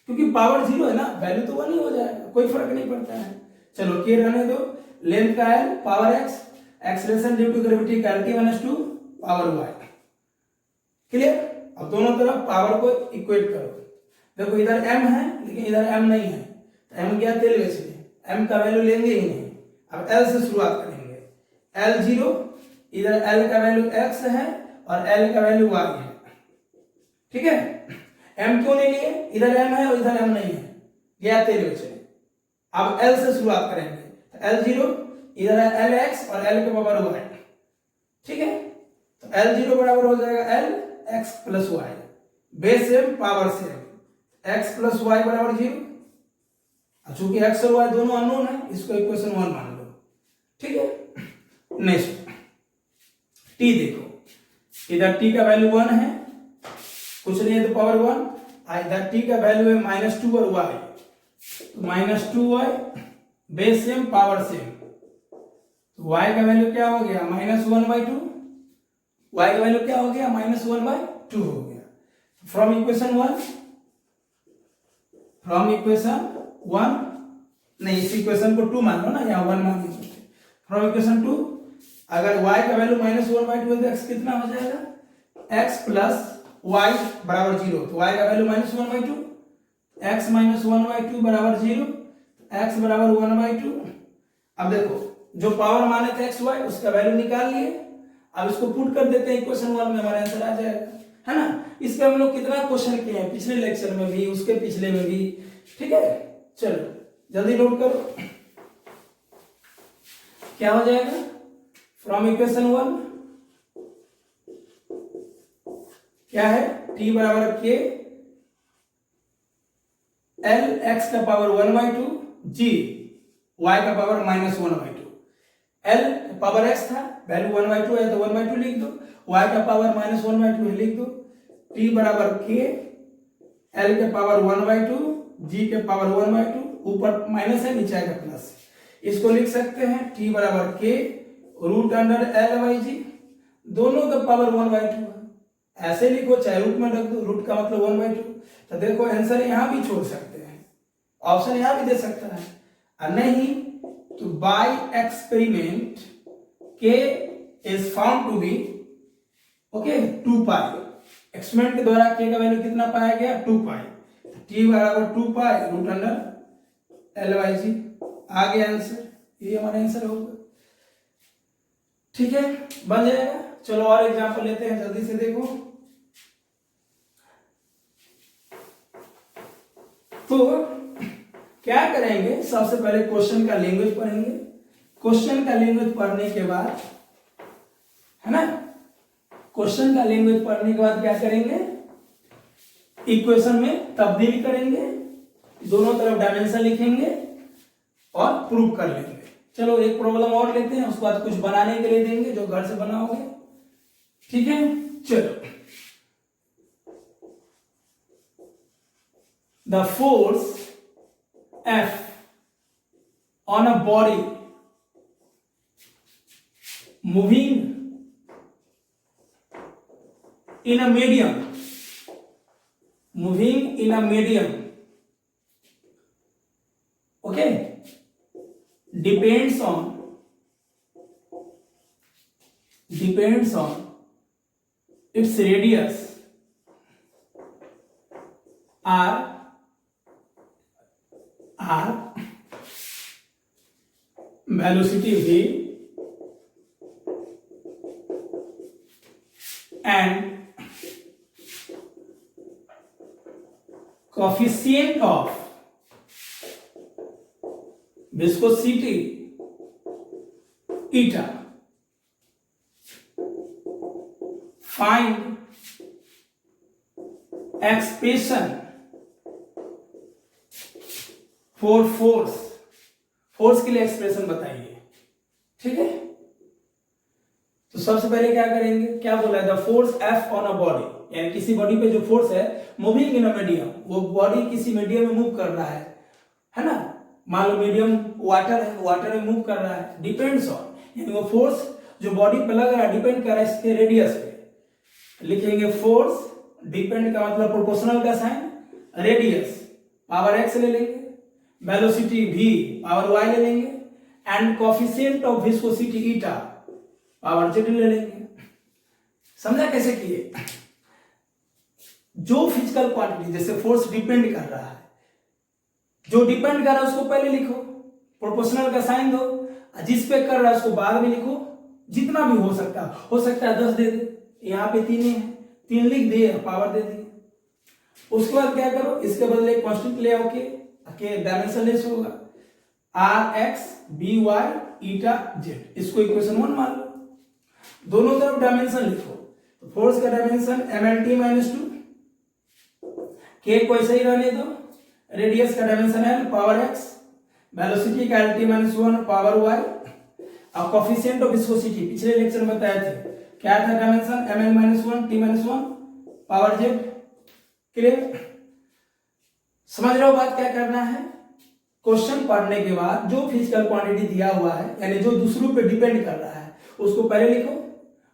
क्योंकि पावर 0 है ना, वैल्यू तो 1 ही हो जाएगा, कोई फर्क नहीं पड़ता है। चलो के रहने दो, लेंथ का l power x, acceleration due to gravity का T-2 पावर y। क्लियर? अब दोनों तरफ पावर को इक्वेट करो। देखो इधर m है लेकिन इधर m नहीं है, तो m क्या तेल बेच ले, m का वैल्यू लेंगे ही नहीं। अब l से शुरुआत करेंगे, L0, इधर l का वैल्यू x है और l का वैल्यू y है। ठीक है, m क्यों नहीं लिए? इधर m है और इधर m नहीं है, गया तेल बेचने। अब l से शुरुआत करेंगे, तो L0, इधर है lx और l के बराबर y। ठीक है, तो L0 बराबर हो जाएगा l x plus y, base same power same, x plus y बराबर 0। चूंकि x और y दोनों अननोन है, इसको इक्वेशन 1 मान लो। ठीक है, नेक्स्ट t देखो, इधर t का वैल्यू 1 है, कुछ नहीं है तो पावर 1। इधर t का वैल्यू है -2 और y, -2y base same power same, तो y का वैल्यू क्या हो गया? -1/2। y का वैल्यू क्या हो गया? -1/2 हो गया। फ्रॉम इक्वेशन 1 नहीं, इस इक्वेशन को 2 मान लो ना, यहाँ 1 मान लीजिए। फ्रॉम इक्वेशन 2 अगर y का वैल्यू -1/2 है तो x कितना हो जाएगा? x प्लस y बराबर 0, तो y का वैल्यू -1/2, x -1/2 बराबर 0, x बराबर 1/2। अब देखो जो पावर माने थे x y, उसका वैल्यू निकाल लिए। अब इसको पुट कर देते हैं इक्वेशन 1 में, हमारा आंसर आ जाएगा, है ना। इस पे हम लोग कितना क्वेश्चन किए हैं, पिछले लेक्चर में भी, उसके पिछले में भी। ठीक है, चलो जल्दी नोट करो, क्या हो जाएगा? फ्रॉम इक्वेशन 1 क्या है? t बराबर k एल एक्स का पावर 1/2 जी वाई का पावर -1/2। एल पावर एक्स था, वैल्यू 1/2 है तो 1/2 लिख दो, वाई का पावर -1/2 है लिख दो, टी बराबर के एल के पावर 1/2 जी के पावर 1/2, ऊपर माइनस है नीचे आएगा प्लस। इसको लिख सकते हैं टी बराबर के रूट अंडर एल बाई जी, दोनों का पावर 1/2 है। ऐसे लिखो चाहे रूट में रख दो, रूट का मतलब 1/2। तो देखो आंसर यहां भी छोड़ सकते हैं, ऑप्शन यहां भी दे सकता है, और नहीं तो बाय एक्सपेरिमेंट के is found to be okay 2 pi. Experiment के द्वारा के का वैल्यू कितना पाया गया 2 पाई, तो टी बराबर 2 pi root under L by G. आ गया आंसर, ये हमारा आंसर होगा। ठीक है, बन जाएगा। चलो और एग्जांपल लेते हैं, जल्दी से देखो। तो क्या करेंगे, सबसे पहले क्वेश्चन का लैंग्वेज पढ़ेंगे। क्वेश्चन का लैंग्वेज पढ़ने के बाद, है ना, क्वेश्चन का लैंग्वेज पढ़ने के बाद क्या करेंगे, इक्वेशन में तब्दील करेंगे, दोनों तरफ डायमेंशन लिखेंगे और प्रूव कर लेंगे। चलो एक प्रॉब्लम और लेते हैं, उसके बाद कुछ बनाने के लिए देंगे जो घर से बनाओगे। ठीक है, चलो। The force F on a body moving in a medium, okay, depends on its radius r, velocity v, and coefficient of viscosity eta. Find expression for force के लिए एक्सप्रेशन बताइए। ठीक है, तो सबसे पहले क्या करेंगे, क्या बोला है, the force F on a body, यानी किसी बॉडी पे जो फोर्स है मूविंग इन अ मीडियम, वो बॉडी किसी मीडियम में मूव कर रहा है ना, मान लो मीडियम वाटर है, वाटर में मूव कर रहा है, डिपेंड्स ऑन, यानी वो फोर्स जो बॉडी पे लग रहा है डिपेंड कर रहा है इसके रेडियस पे। लिखेंगे फोर्स, डिपेंड का मतलब प्रोपोर्शनल का साइन, रेडियस पावर एक्स ले लेंगे, वेलोसिटी v पावर y ले लेंगे, and coefficient of viscosity eta power z ले लेंगे। समझा कैसे किए, जो फिजिकल क्वांटिटी जैसे फोर्स डिपेंड कर रहा है, जो डिपेंड कर रहा है उसको पहले लिखो, प्रोपोर्शनल का साइन दो, जिस पे कर रहा है उसको बाद में लिखो, जितना भी हो सकता है 10 दे दे, यहाँ पे 3 है, 3 लिख दिए, पावर दे दी। उसके बाद क्या करो, इसके बदले कांस्टेंट ले आओ के डायमेंशन लेस होगा, r x b y eta z, इसको इक्वेशन 1 मान लो। दोनों तरफ डायमेंशन लिखो, तो फोर्स का डायमेंशन mlt-2, के को ऐसे ही रहने दो, रेडियस का डायमेंशन है पावर एक्स, वेलोसिटी का lt-1 पावर वाई, और कोएफिशिएंट ऑफ विस्कोसिटी पिछले लेक्चर में बताए थे, क्या था dimension ml-1 t-1 power Z. Clear, समझ रहे हो बात, क्या करना है, क्वेश्चन पढ़ने के बाद जो फिजिकल क्वांटिटी दिया हुआ है, यानी जो दूसरों पे डिपेंड कर रहा है, उसको पहले लिखो,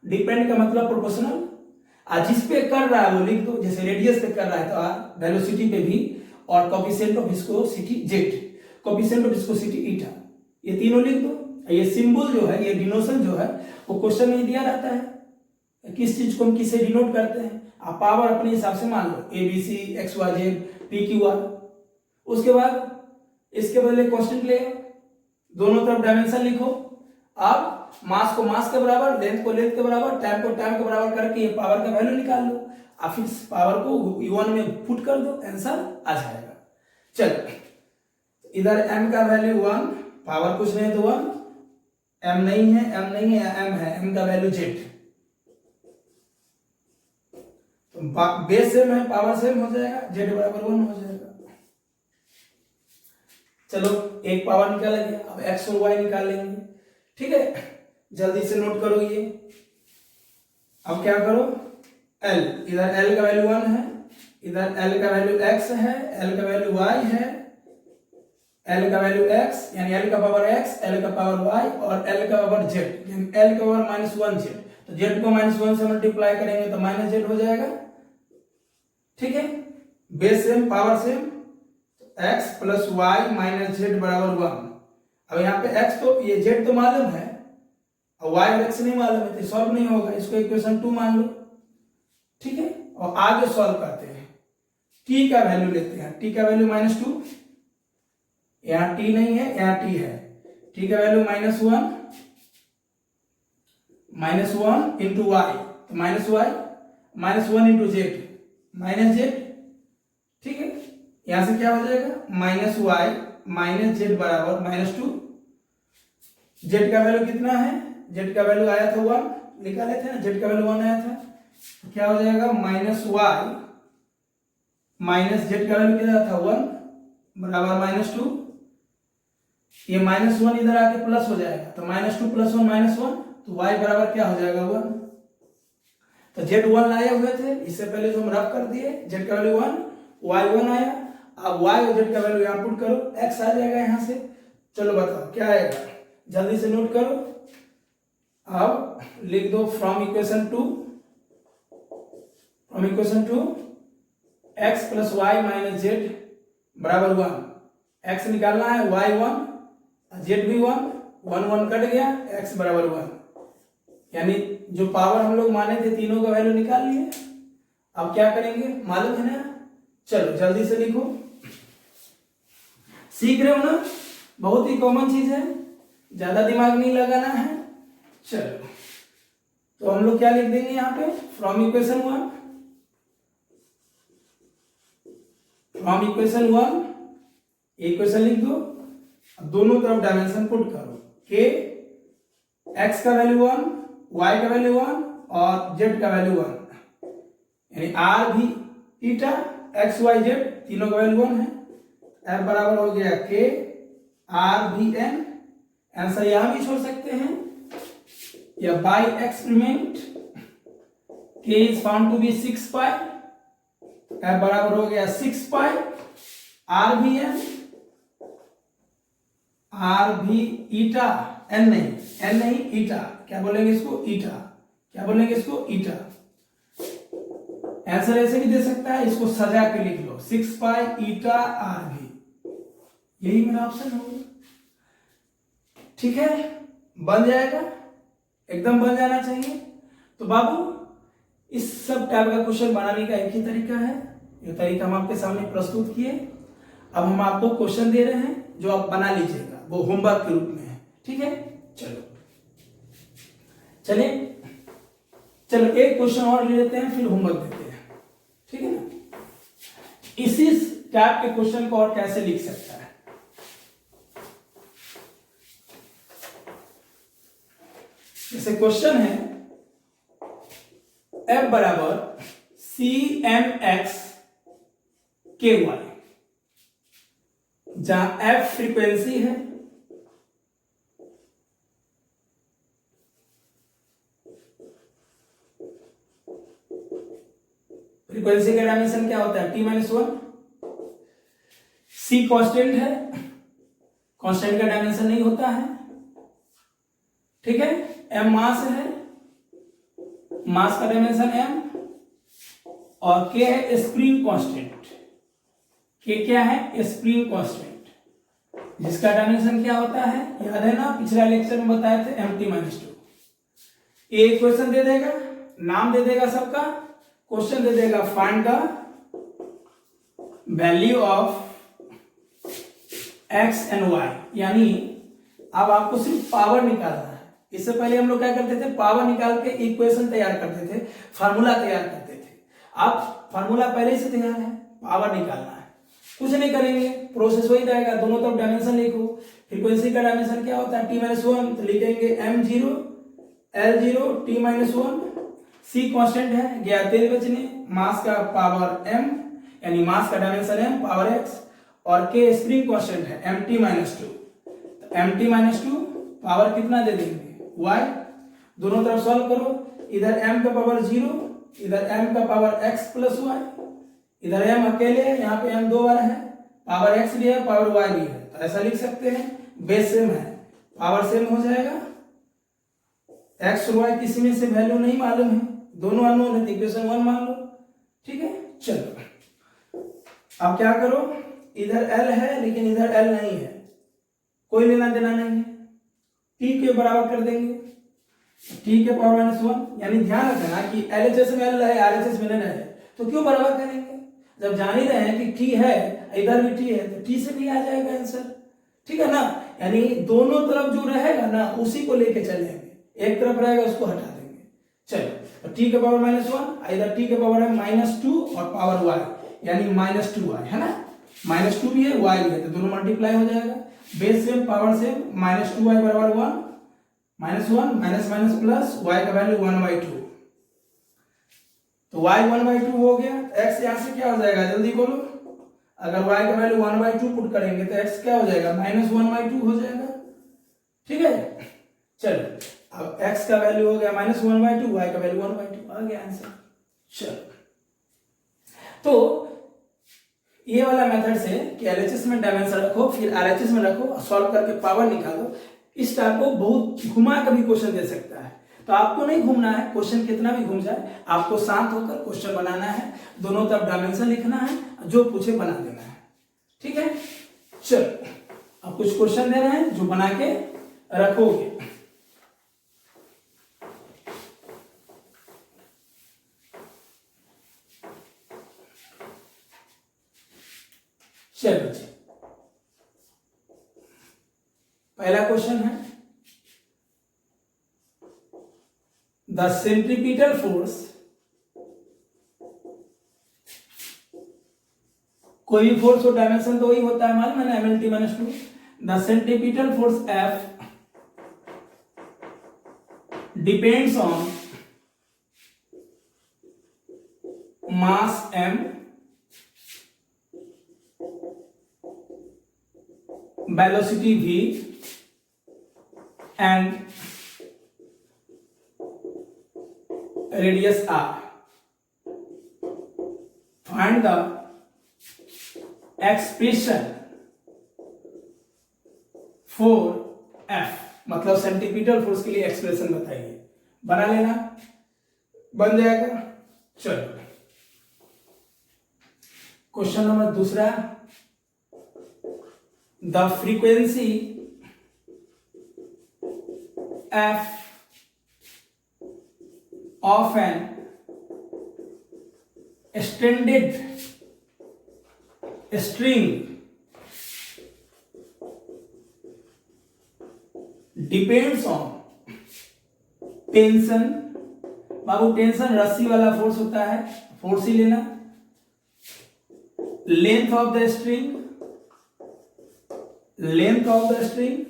डिपेंड का मतलब प्रोपोर्शनल, और जिस पे कर रहा है वो लिख दो, जैसे रेडियस पे कर रहा है तो आर, वेलोसिटी पे भी, और coefficient of viscosity Z, coefficient of viscosity ईटा, ये तीनों लिख दो। ये सिंबल जो है, ये डिनोशन जो है, वो क्वेश्चन में दिया रहता है, किस चीज को हम किससे डिनोट करते हैं, आप पावर अपने हिसाब से मान लो, A B C X Y Z P Q R. उसके बाद इसके बदले कांस्टेंट ले, दोनों तरफ डायमेंशन लिखो, अब मास को मास के बराबर, लेंथ को लेंथ के बराबर, टाइम को टाइम के बराबर करके ये पावर का वैल्यू निकाल लो, और फिर पावर को U1 में पुट कर दो, आंसर आ जाएगा। चलो इधर m का वैल्यू 1, पावर कुछ नहीं तो 1, m नहीं है m है, m का वैल्यू z, तो बेस सेम है, पावर सेम हो जाएगा, z बराबर 1 हो जाएगा। चलो एक पावर निकाला गया, अब एक्स और वाई निकाल लेंगे। ठीक है, जल्दी से नोट करो ये। अब क्या करो, एल, इधर एल का वैल्यू 1 है, इधर एल का वैल्यू x है, एल का वैल्यू y है, एल का वैल्यू x यानी एल का पावर x, एल का पावर y और एल का पावर z यानी एल का पावर -1 z। तो z को -1 से मल्टीप्लाई करेंगे तो -z हो जाएगा। ठीक है, base same power same, x plus y minus z बराबर 1। अब यहाँ पे x तो ये z तो मालूम है और y और x नहीं मालूम है तो सॉल्व नहीं होगा, इसको इक्वेशन 2 मान लो। ठीक है, और आगे सॉल्व करते हैं, t का वैल्यू लेते हैं, t का वैल्यू -2, यहाँ t नहीं है यहाँ t है, t का वैल्यू -1 इंटू वाई तो -1 इंटू जेड माइनस जेड। ठीक है, यहां से क्या हो जाएगा -y माइनस जेड बराबर -2। जेड का वैल्यू कितना है, जेड का वैल्यू आया था 1, निकाले थे ना, जेड का वैल्यू 1 आया था, तो क्या हो जाएगा -y माइनस जेड का वैल्यू कितना था 1 बराबर -2। ये -1 इधर आके प्लस हो जाएगा तो -2 + 1 -1 तो y बराबर क्या हो जाएगा 1। तो z 1 लाए हुए थे, इससे पहले तो हम रफ कर दिए, z का वैल्यू 1, y 1 आया। अब y और z का वैल्यू यहां पुट करो, x आ जाएगा यहां से। चलो बताओ क्या आएगा, जल्दी से नोट करो। अब लिख दो from equation 2 x plus y minus z बराबर 1। x निकालना है, y 1 z भी 1 कट गया, x बराबर 1। यानी जो पावर हम लोग माने थे तीनों का वैल्यू निकाल लिए। अब क्या करेंगे मालूम है ना, चलो जल्दी से लिखो, सीख रहे हो ना, बहुत ही कॉमन चीज है, ज्यादा दिमाग नहीं लगाना है। चलो तो हम लोग क्या लिख देंगे यहाँ पे, फ्रॉम इक्वेशन 1 इक्वेशन लिख दो। अब दोनों तरफ डायमेंशन पुट करो, के x का वैल्यू 1, y का वैल्यू 1 और z का वैल्यू 1, यानी r भी ईटा x y z तीनों का वैल्यू 1 है। f बराबर हो गया k r भी n, आंसर यहां भी छोड़ सकते हैं, या by experiment k is found to be 6 pi, f बराबर हो गया 6 पाई r भी n, r भी ईटा, n नहीं ईटा, क्या बोलेंगे इसको ईटा, क्या बोलेंगे इसको ईटा। आंसर ऐसे भी दे सकता है, इसको सजा के लिख लो 6 पाई ईटा आर भी, यही मेरा ऑप्शन होगा। ठीक है, बन जाएगा, एकदम बन जाना चाहिए। तो बाबू इस सब टाइप का क्वेश्चन बनाने का एक ही तरीका है, ये तरीका हम आपके सामने प्रस्तुत किए। अब हम आपको क्वेश्चन दे रहे हैं जो आप बना लीजिएगा, वो होमवर्क के रूप में है। ठीक है, चलो एक क्वेश्चन और ले लेते हैं, फिर होमवर्क देते हैं। ठीक है ना, इसी टाइप के क्वेश्चन को और कैसे लिख सकता है, जैसे क्वेश्चन है f बराबर cmx ky, जहां f फ्रीक्वेंसी है, फ्रीक्वेंसी का डायमेंशन क्या होता है t-1, c कांस्टेंट है, कांस्टेंट का डायमेंशन नहीं होता है। ठीक है, m मास है, मास का डायमेंशन m, और k है स्प्रिंग कांस्टेंट, k क्या है स्प्रिंग कांस्टेंट, जिसका डायमेंशन क्या होता है याद है ना, पिछला लेक्चर में बताए थे mt-2। एक क्वेश्चन दे देगा, नाम दे देगा सबका, क्वेश्चन दे देगा find the value of x and y, यानी अब आपको सिर्फ पावर निकालना है। इससे पहले हम लोग क्या करते थे, पावर निकाल के इक्वेशन तैयार करते थे, फार्मूला तैयार करते थे। अब फार्मूला पहले से तैयार है, पावर निकालना है, कुछ नहीं करेंगे, प्रोसेस वही रहेगा, दोनों तरफ डायमेंशन लिखो। फ्रीक्वेंसी का डायमेंशन क्या होता है t-1, तो लिखेंगे m0 l0 t-1, c constant है, गया 13 बचने, मास का पावर m यानी मास का डायमेंशन m पावर x, और के स्प्रिंग कांस्टेंट है mt माइनस टू, तो mt माइनस टू पावर कितना दे देंगे y, दोनों तरफ सॉल्व करो, इधर m का पावर 0, इधर m का पावर x प्लस वाई, इधर m अकेले है, यहाँ पे m दो बार है, पावर x भी है पावर y भी है, तो ऐसा लिख सकते हैं, बेस सेम है, पावर सेम हो जाएगा, x और y किसी में से वैल्यू नहीं मालूम है, दोनों अननोन है, इक्वेशन 1 मान लो, ठीक है। चलो अब क्या करो, इधर l है लेकिन इधर l नहीं है, कोई लेना देना नहीं है, t के बराबर कर देंगे, t के पावर माइनस 1, यानी ध्यान रखना कि LHS में l है RHS में n है, तो क्यों बराबर करेंगे, जब जान ही रहे हैं कि t है, इधर भी t है, तो t से भी आ जाएगा आंसर, ठीक है ना। यानी दोनों तरफ जो रहेगा ना उसी को लेके चलेंगे, एक तरफ रहेगा उसको हटा देंगे। चलो तो t के पावर माइनस 1, इधर t के पावर है माइनस 2 और पावर y, यानी माइनस 2y है ना, माइनस 2 भी है y भी है, तो दोनों मल्टीप्लाई हो जाएगा, base same power same, minus 2y बराबर 1, minus 1 minus minus plus, y का वैल्यू 1/2, तो y 1/2 हो गया, x यहां से क्या हो जाएगा जल्दी बोलो, अगर y का वैल्यू 1/2 पुट करेंगे तो x क्या हो जाएगा माइनस 1/2 हो जाएगा, ठीक है। चलो अब x का वैल्यू हो गया माइनस 1/2, y का वैल्यू 1/2, आ गया आंसर। चलो तो ये वाला मेथड से कि एलएचएस में डायमेंशन रखो फिर आरएचएस में रखो, सॉल्व करके पावर निकालो, इस टाइप को बहुत घुमा कभी क्वेश्चन दे सकता है, तो आपको नहीं घूमना है, क्वेश्चन कितना भी घूम जाए आपको शांत होकर क्वेश्चन बनाना है, दोनों तरफ डायमेंशन लिखना है, जो पूछे बना देना है, ठीक है। चलो अब कुछ क्वेश्चन दे रहे हैं जो बना के रखोगे। चलो पहला क्वेश्चन है, द सेंट्रीपिटल फोर्स, कोई भी फोर्स और डायमेंशन तो वही होता है मालूम है ना, mlt minus 2, the centripetal force F depends on mass m, velocity v and radius r. Find the expression for F, मतलब सेंटीपिटल फोर्स के लिए एक्सप्रेशन बताइए, बना लेना, बन जाएगा। चलो क्वेश्चन नंबर दूसरा, the frequency F of an extended string depends on tension, Babu tension रस्सी वाला फोर्स होता है, फोर्स ही लेना, length of the string, length of the string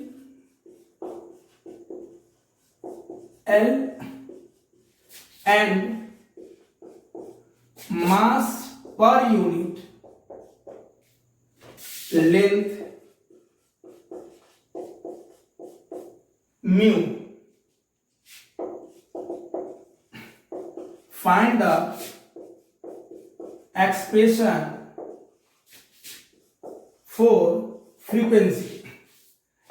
L and mass per unit length mu. Find the expression for frequency.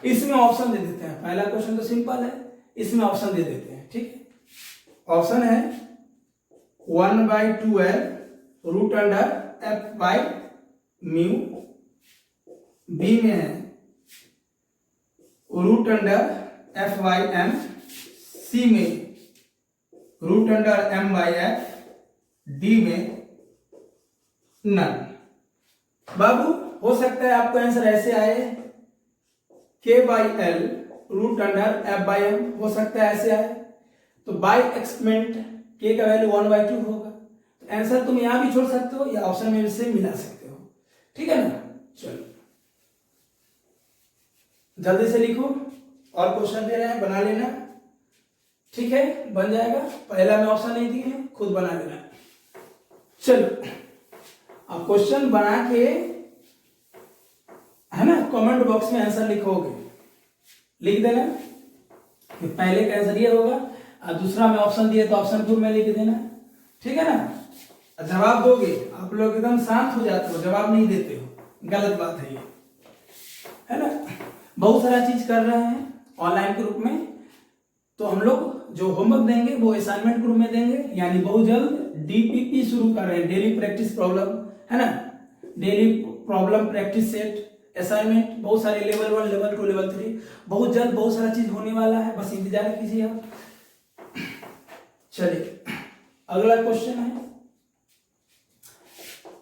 इसमें option दे देते हैं, पहला question तो सिंपल है, इसमें ऑप्शन दे देते हैं, ठीक है। ऑप्शन है 1/2L root under F by mu, B में है root under F by M, C में root under M by F, D में नन। बाबू हो सकता है आपको आंसर ऐसे आए K by L root under F by M, हो सकता है ऐसे आए, तो बाई एक्सपेंट K का वैल्यू 1/2 होगा, तो आंसर तुम यहां भी छोड़ सकते हो या ऑप्शन में से मिला सकते हो, ठीक है ना। चलो जल्दी से लिखो, और क्वेश्चन दे रहे हैं बना लेना, ठीक है, बन जाएगा, पहला में ऑप्शन नहीं दिए हैं, खुद बना लेना। चलो अब क्वेश्चन बना के है ना, कमेंट बॉक्स में आंसर लिखोगे, लिख देना कि पहले का आंसर ये होगा और दूसरा में ऑप्शन दिए तो ऑप्शन 2 में लिख देना, ठीक है ना। जवाब दोगे, आप लोग एकदम शांत हो जाते हो, जवाब नहीं देते हो, गलत बात है ये, है ना। बहुत सारा चीज कर रहे हैं ऑनलाइन ग्रुप में, तो हम लोग जो होमवर्क देंगे वो असाइनमेंट ग्रुप में देंगे, यानी बहुत जल्द डीपीपी शुरू कर रहे हैं, डेली प्रैक्टिस प्रॉब्लम, है ना, daily problem practice set, assignment, बहुत सारे लेवल 1, लेवल 2, लेवल 3, बहुत जल्द बहुत सारा चीज होने वाला है, बस इंतजार कीजिए आप। चलिए अगला क्वेश्चन है,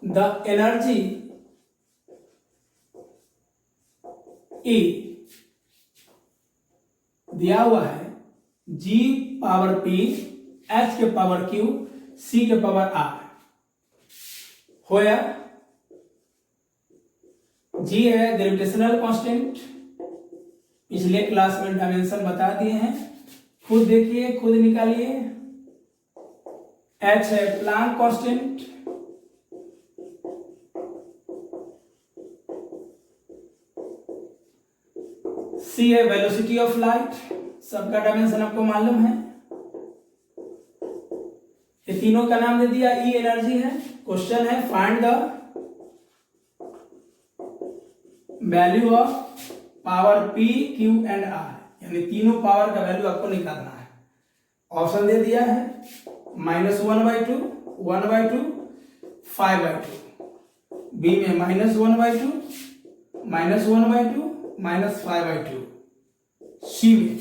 द एनर्जी E दिया हुआ है G पावर P, H के पावर Q, C के पावर R, होया G है ग्रेविटेशनल कांस्टेंट, पिछले क्लास में डायमेंशन बता दिए हैं, खुद देखिए, खुद निकालिए। H है प्लैंक कांस्टेंट, C है वेलोसिटी ऑफ लाइट, सबका डायमेंशन आपको मालूम है, ये तीनों का नाम दे दिया, E एनर्जी है। क्वेश्चन है find the value of power P, Q and R, यानी तीनों पावर का वैल्यू आपको निकालना है। ऑप्शन दे दिया है -1/2, 1/2, 5/2, बी में -1/2, -1/2, -5/2, सी में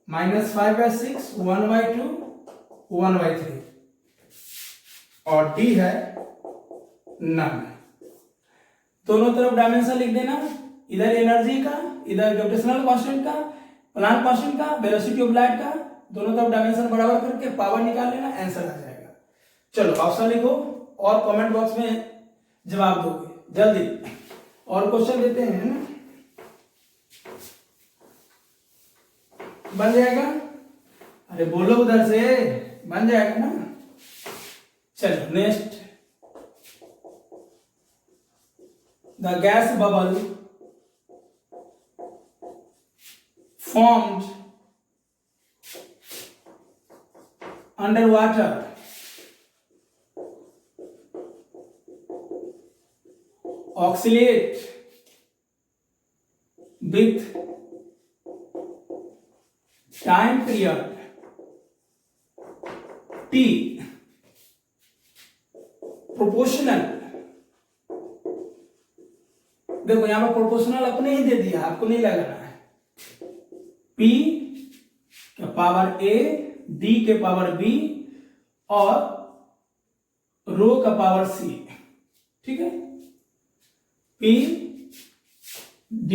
-5/6, 1/2, 1/3, और डी है नन। दोनों तरफ डायमेंशन लिख देना, इधर एनर्जी का, इधर ग्रेविटेशनल कांस्टेंट का, प्लैंक कांस्टेंट का, वेलोसिटी ऑफ लाइट का, दोनों तरफ डायमेंशन बराबर करके पावर निकाल लेना, आंसर आ जाएगा। चलो ऑप्शन लिखो और कमेंट बॉक्स में जवाब दोगे जल्दी। और क्वेश्चन देते हैं ना, बन जाएगा, अरे बोलो उधर से, बन जाएगा ना। चलो next, the gas bubble formed underwater oscillate with time period t proportional, देखो यहां पर प्रोपोर्शनल अपने ही दे दिया, आपको नहीं लगाना है, P का पावर A, D के पावर B और रो का पावर C, ठीक है, P, D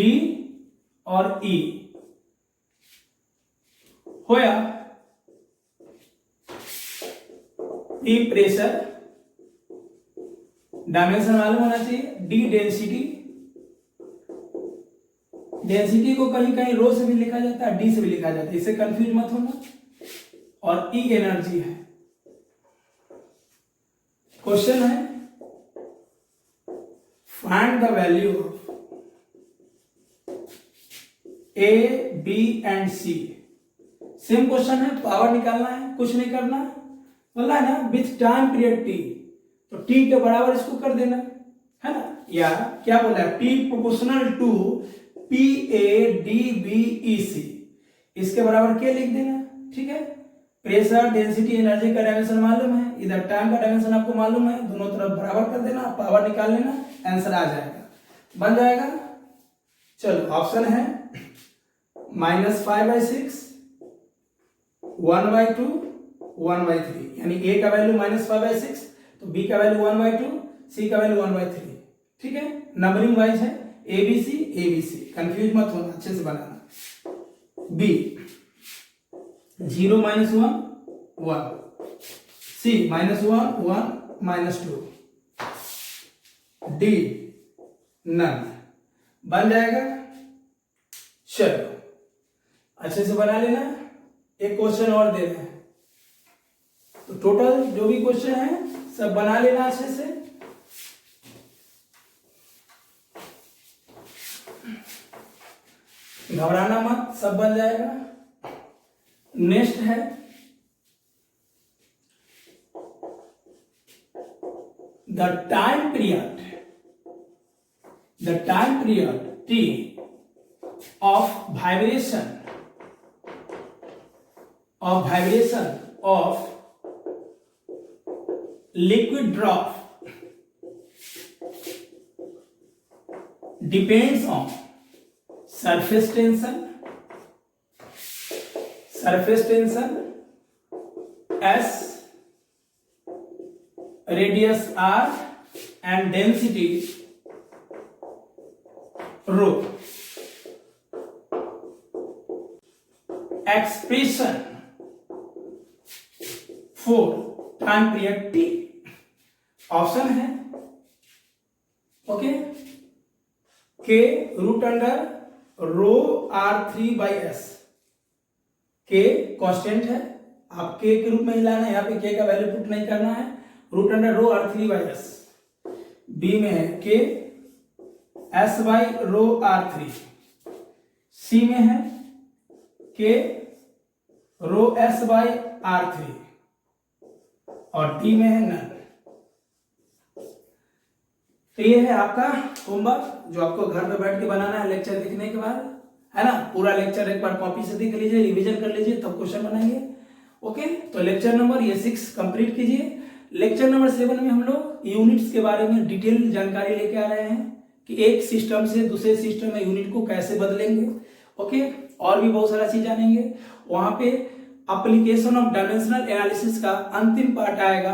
और E होया P प्रेशर, डायमेंशन मालूम होना चाहिए, D डेंसिटी, डेंसिटी को कहीं कहीं रो से भी लिखा जाता है, डी से भी लिखा जाता है, इससे कंफ्यूज मत होना, और ई एनर्जी है। क्वेश्चन है find the value of A, B and C. Same question है, पावर निकालना है, कुछ नहीं करना, बोला है ना विथ टाइम पीरियड टी, तो टी के बराबर इसको कर देना, है ना, या क्या बोला है, T proportional to P A D B E C, इसके बराबर क्या लिख देना, ठीक है। प्रेशर, डेंसिटी, एनर्जी का डायमेंशन मालूम है, इधर टाइम का डायमेंशन आपको मालूम है, दोनों तरफ बराबर कर देना, पावर निकाल लेना, आंसर आ जाएगा, बन जाएगा। चलो ऑप्शन है -5/6, 1/2, 1/3, यानी ए का वैल्यू -5/6, तो बी का वैल्यू 1/2, सी का वैल्यू 1/3, ठीक है, नंबरिंग वाइज है, ABC, ABC, कंफ्यूज मत होना, अच्छे से बनाना। B 0 -1 1, C -1 1 -2, D नन, बन जाएगा। चलो अच्छे से बना लेना, एक क्वेश्चन और दे रहे हैं, तो टोटल जो भी क्वेश्चन है सब बना लेना अच्छे से। घबराना मत, सब बन जाएगा। नेक्स्ट है the time period T of vibration of liquid drop depends on surface tension S, radius r, and density rho. Expression for time period T option है okay K root under row r3/s। K constant है, आप K के रूप में ही लाना है, यहाँ पे K का वैल्यू पुट नहीं करना है। Root under row r3/s। B में है K s by rho r3। C में है K row s by r3 और D में है नन। तो ये है आपका होमवर्क जो आपको घर पे बैठ के बनाना है लेक्चर देखने के बाद, है ना। पूरा लेक्चर एक बार कॉपी से देख लीजिए, रिवीजन कर लीजिए, तब क्वेश्चन बनाइए। ओके, तो लेक्चर नंबर ये 6 कंप्लीट कीजिए। लेक्चर नंबर 7 में हम लोग यूनिट्स के बारे में डिटेल जानकारी लेके आ रहे हैं कि एक सिस्टम से दूसरे सिस्टम में यूनिट को कैसे बदलेंगे। ओके, और भी बहुत सारा चीज जानेंगे। वहां पे एप्लीकेशन ऑफ डायमेंशनल एनालिसिस का अंतिम पार्ट आएगा,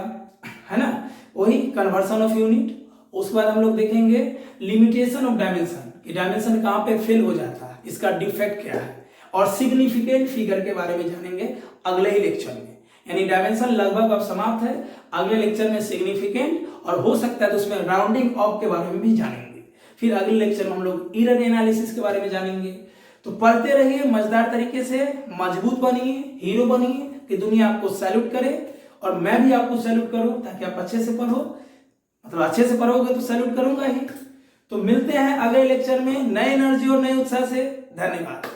है ना, वही कन्वर्शन ऑफ यूनिट। उसके बाद हम लोग देखेंगे लिमिटेशन ऑफ डायमेंशन, कि डायमेंशन कहाँ पे फेल हो जाता है, इसका डिफेक्ट क्या है, और सिग्निफिकेंट फिगर के बारे में जानेंगे अगले ही लेक्चर में। यानी डायमेंशन लगभग अब समाप्त है, अगले लेक्चर में सिग्निफिकेंट और हो सकता है तो उसमें राउंडिंग ऑफ के बारे में भी जानेंगे। फिर अगले लेक्चर में हम लोग एरर एनालिसिस के बारे में जानेंगे। तो पढ़ते रहिए मजेदार तरीके से, मजबूत बनिए, हीरो बनिए कि दुनिया आपको सैल्यूट करे और मैं भी आपको सैल्यूट करूं, ताकि आप अच्छे से पढ़ो। मतलब अच्छे से पढ़ोगे तो सैल्यूट करूंगा ही। तो मिलते हैं अगले लेक्चर में नए एनर्जी और नए उत्साह से। धन्यवाद।